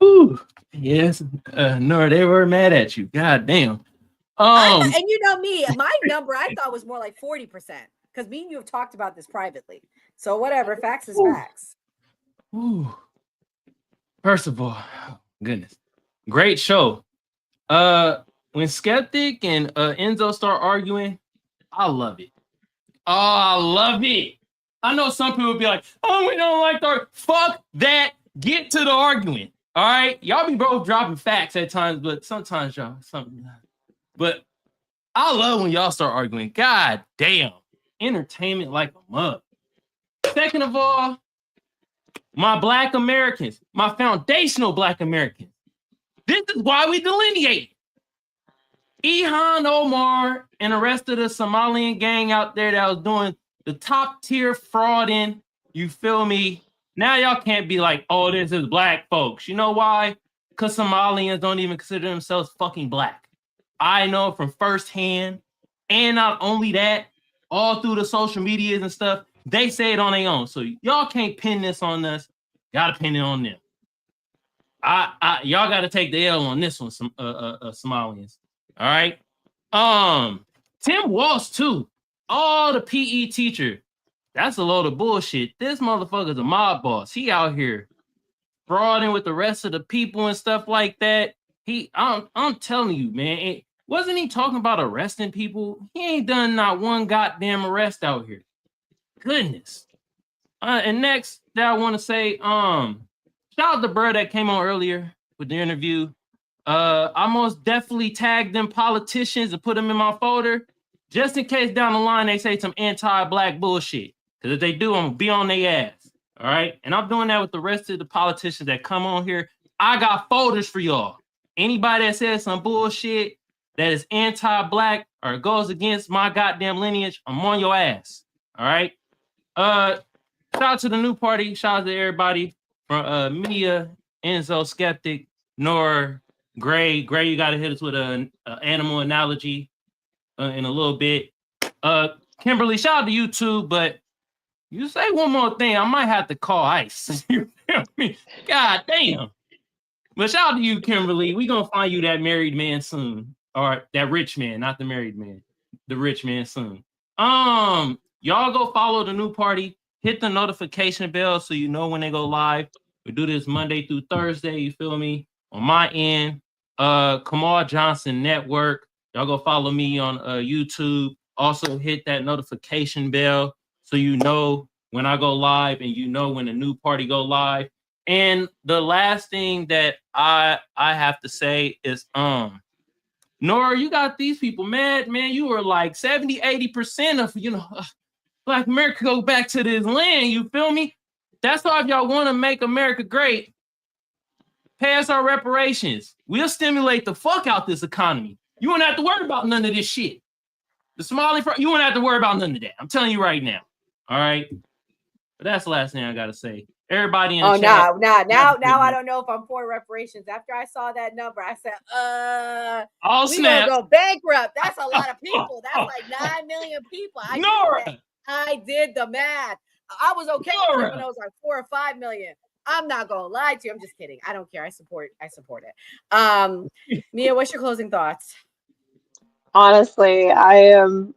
U: Ooh, yes. No, they were mad at you. God damn.
S: And you know me, my number I thought was more like 40%. Because me and you have talked about this privately. So whatever, facts is facts.
U: Ooh. First of all, goodness. Great show. When Skeptic and Enzo start arguing, I love it. Oh, I love it. I know some people will be like, oh, we don't like the fuck that. Get to the arguing. All right. Y'all be both dropping facts at times, but sometimes but I love when y'all start arguing. God damn. Entertainment like a mug. Second of all, my Black Americans, my foundational Black Americans, This is why we delineate. Ilhan Omar and the rest of the Somalian gang out there that was doing the top tier frauding, you feel me? Now y'all can't be like, oh, this is black folks. You know why? Because Somalians don't even consider themselves fucking black. I know from firsthand. And not only that, all through the social medias and stuff, they say it on their own. So y'all can't pin this on us. Gotta pin it on them. Y'all gotta take the L on this one, some Somalians. All right. Tim Walsh too. Oh, the PE teacher. That's a load of bullshit. This motherfucker's a mob boss. He out here frauding with the rest of the people and stuff like that. I'm telling you, man. Wasn't he talking about arresting people? He ain't done not one goddamn arrest out here. Goodness. And next that I want to say, shout out to Bird that came on earlier with the interview. I most definitely tagged them politicians and put them in my folder just in case down the line they say some anti-black bullshit. Because if they do, I'm gonna be on their ass. All right. And I'm doing that with the rest of the politicians that come on here. I got folders for y'all. Anybody that says some bullshit that is anti-black or goes against my goddamn lineage, I'm on your ass. All right. Shout out to the new party. Shout out to everybody from Mia, Enzo, Skeptic, Nor, Gray. Gray, you got to hit us with an animal analogy in a little bit. Kimberly, shout out to you too, but you say one more thing, I might have to call ICE. You feel me? God damn. But shout out to you, Kimberly. We gonna find you that married man soon. Or that rich man, not the married man. The rich man soon. Y'all go follow the new party. Hit the notification bell so you know when they go live. We do this Monday through Thursday, you feel me? On my end, Kamal Johnson Network. Y'all go follow me on YouTube. Also hit that notification bell so you know when I go live and you know when the new party go live. And the last thing that I have to say is, Nora, you got these people mad, man. You were like 70, 80% of, Black America go back to this land, you feel me? That's why if y'all want to make America great, pay us our reparations. We'll stimulate the fuck out this economy. You won't have to worry about none of this shit. The Somali, you won't have to worry about none of that. I'm telling you right now. All right? But that's the last thing I got to say. Everybody in the chat.
S: Now I don't know if I'm for reparations. After I saw that number, I said, we gonna go bankrupt. That's a lot of people. That's like 9 million people. I did the math. I was okay with it when it was like 4 or 5 million. I'm not gonna lie to you. I'm just kidding. I don't care. I support it. Mia, what's your closing thoughts?
T: Honestly, I am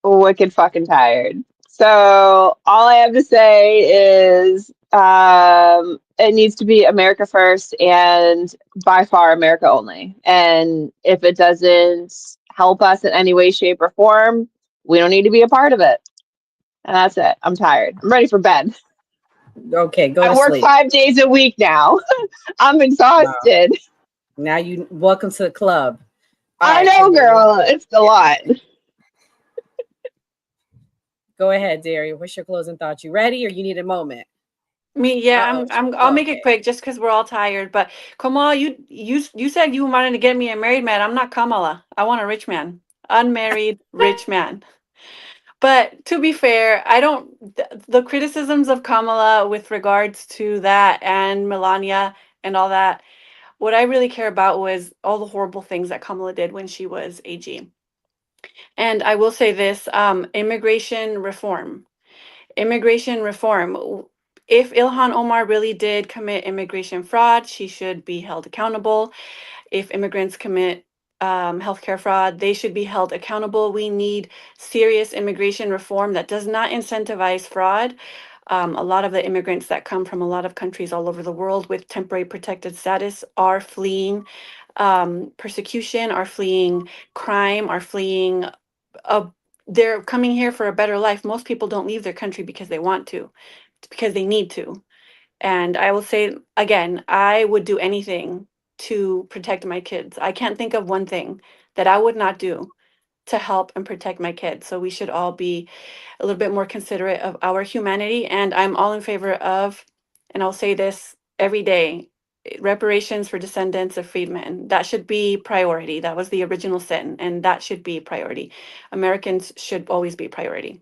T: wicked fucking tired. So all I have to say is it needs to be America first and by far America only. And if it doesn't help us in any way, shape, or form, we don't need to be a part of it. And that's it. I'm tired. I'm ready for bed.
S: Okay, go
T: I
S: to
T: work
S: sleep.
T: 5 days a week now. I'm exhausted.
S: Now welcome to the club.
T: I know, girl. It's a lot.
S: Go ahead, Daria. What's your closing thoughts? You ready or you need a moment?
J: I'll make it quick just because we're all tired. But Kamal, you said you wanted to get me a married man. I'm not Kamala. I want a rich man, unmarried rich man. But to be fair, I don't. The criticisms of Kamala with regards to that and Melania and all that. What I really care about was all the horrible things that Kamala did when she was AG. And I will say this: immigration reform. Immigration reform. If Ilhan Omar really did commit immigration fraud, she should be held accountable. If immigrants commit healthcare fraud, they should be held accountable. We need serious immigration reform that does not incentivize fraud. A lot of the immigrants that come from a lot of countries all over the world with temporary protected status are fleeing persecution, are fleeing crime, are fleeing they're coming here for a better life. Most people don't leave their country because they want to. It's because they need to. And I will say again, I would do anything to protect my kids. I can't think of one thing that I would not do to help and protect my kids. So we should all be a little bit more considerate of our humanity. And I'm all in favor of, and I'll say this every day,
I: reparations for descendants of freedmen. That should be priority. That was the original sin, and that should be priority. Americans should always be priority.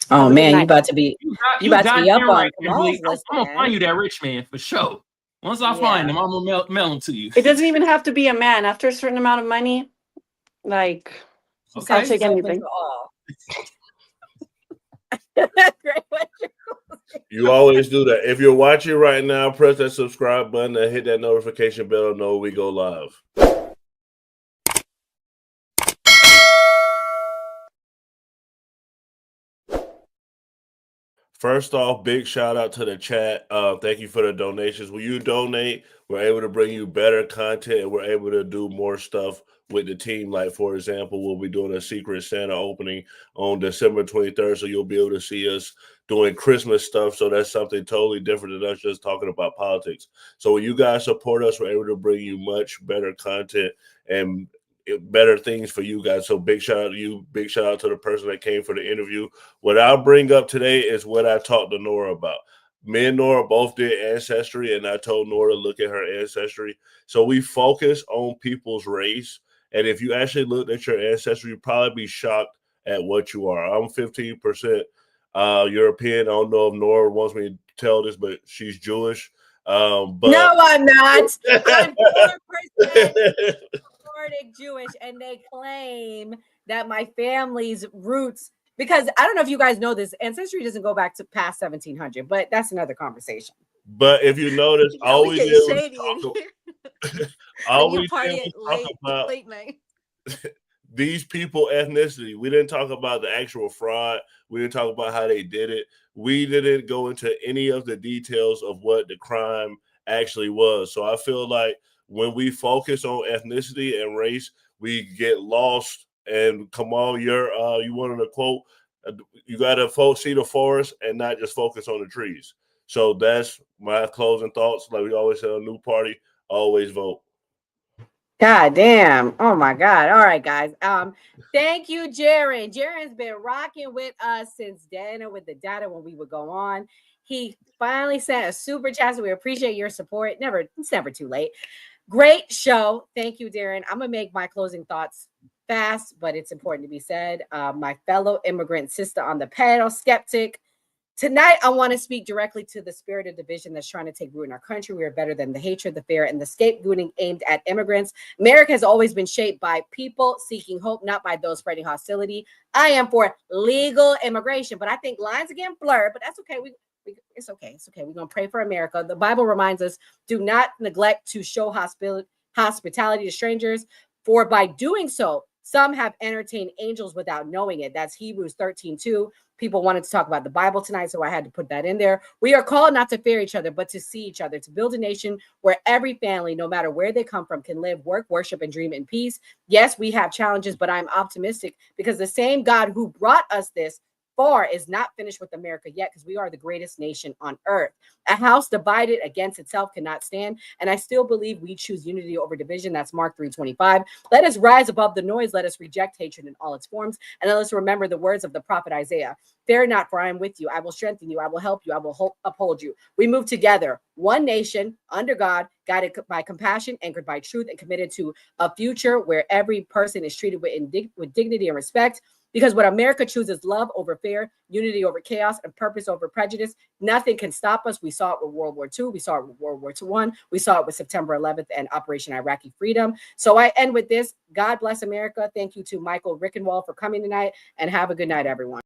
S: Oh man, you
I: night.
S: about to be
U: You
S: up
U: goddamn
S: on
U: right,
S: Kamal's
U: Kimberly.
S: list,
U: I'm gonna
S: man.
U: find you that rich man for sure. Once I find him, I'm gonna mail him to you.
I: It doesn't even have to be a man. After a certain amount of money, like, I'll take anything.
C: You always do that. If you're watching right now, press that subscribe button and hit that notification bell to know when we go live. First off, big shout out to the chat. Thank you for the donations. When you donate, we're able to bring you better content and we're able to do more stuff with the team. Like, for example, we'll be doing a Secret Santa opening on December 23rd. So you'll be able to see us doing Christmas stuff. So that's something totally different than us just talking about politics. So when you guys support us, we're able to bring you much better content and better things for you guys. So big shout out to you. Big shout out to the person that came for the interview. What I'll bring up today is what I talked to Nora about. Me and Nora both did Ancestry, and I told Nora to look at her Ancestry. So we focus on people's race. And if you actually looked at your Ancestry, you'd probably be shocked at what you are. I'm 15% European. I don't know if Nora wants me to tell this, but she's Jewish. But
S: no, I'm not. I'm 4% Nordic Jewish, and they claim that my family's roots, because I don't know if you guys know this, Ancestry doesn't go back to past 1700, but that's another conversation.
C: But if you notice, all we did was talk about these people ethnicity. We didn't talk about the actual fraud. We didn't talk about how they did it. We didn't go into any of the details of what the crime actually was. So I feel like when we focus on ethnicity and race, we get lost. And Kamal, you wanted to quote, you got to see the forest and not just focus on the trees. So that's my closing thoughts. Like we always say on New Party, always vote.
S: God damn. Oh my God. All right, guys. Thank you, Jaron. Jaron's been rocking with us since then with the data when we would go on. He finally sent a super chat, so we appreciate your support. It's never too late. Great show. Thank you, Darren. I'm gonna make my closing thoughts fast, but it's important to be said. My fellow immigrant sister on the panel, skeptic. Tonight, I want to speak directly to the spirit of division that's trying to take root in our country. We are better than the hatred, the fear, and the scapegoating aimed at immigrants. America has always been shaped by people seeking hope, not by those spreading hostility. I am for legal immigration, but I think lines are getting blurred, but that's okay. It's okay. It's okay. We're going to pray for America. The Bible reminds us, do not neglect to show hospitality to strangers, for by doing so, some have entertained angels without knowing it. That's Hebrews 13:2. People wanted to talk about the Bible tonight, so I had to put that in there. We are called not to fear each other, but to see each other, to build a nation where every family, no matter where they come from, can live, work, worship, and dream in peace. Yes, we have challenges, but I'm optimistic because the same God who brought us this far is not finished with America yet, because we are the greatest nation on earth. A house divided against itself cannot stand, and I still believe we choose unity over division. That's Mark 3:25. Let us rise above the noise. Let us reject hatred in all its forms, and let us remember the words of the prophet Isaiah. Fear not, for I am with you. I will strengthen you. I will help you. I will uphold you. We move together, one nation, under God, guided by compassion, anchored by truth, and committed to a future where every person is treated with dignity and respect. Because when America chooses love over fear, unity over chaos, and purpose over prejudice, nothing can stop us. We saw it with World War II. We saw it with World War I. We saw it with September 11th and Operation Iraqi Freedom. So I end with this. God bless America. Thank you to Michael Rickenwald for coming tonight, and have a good night, everyone.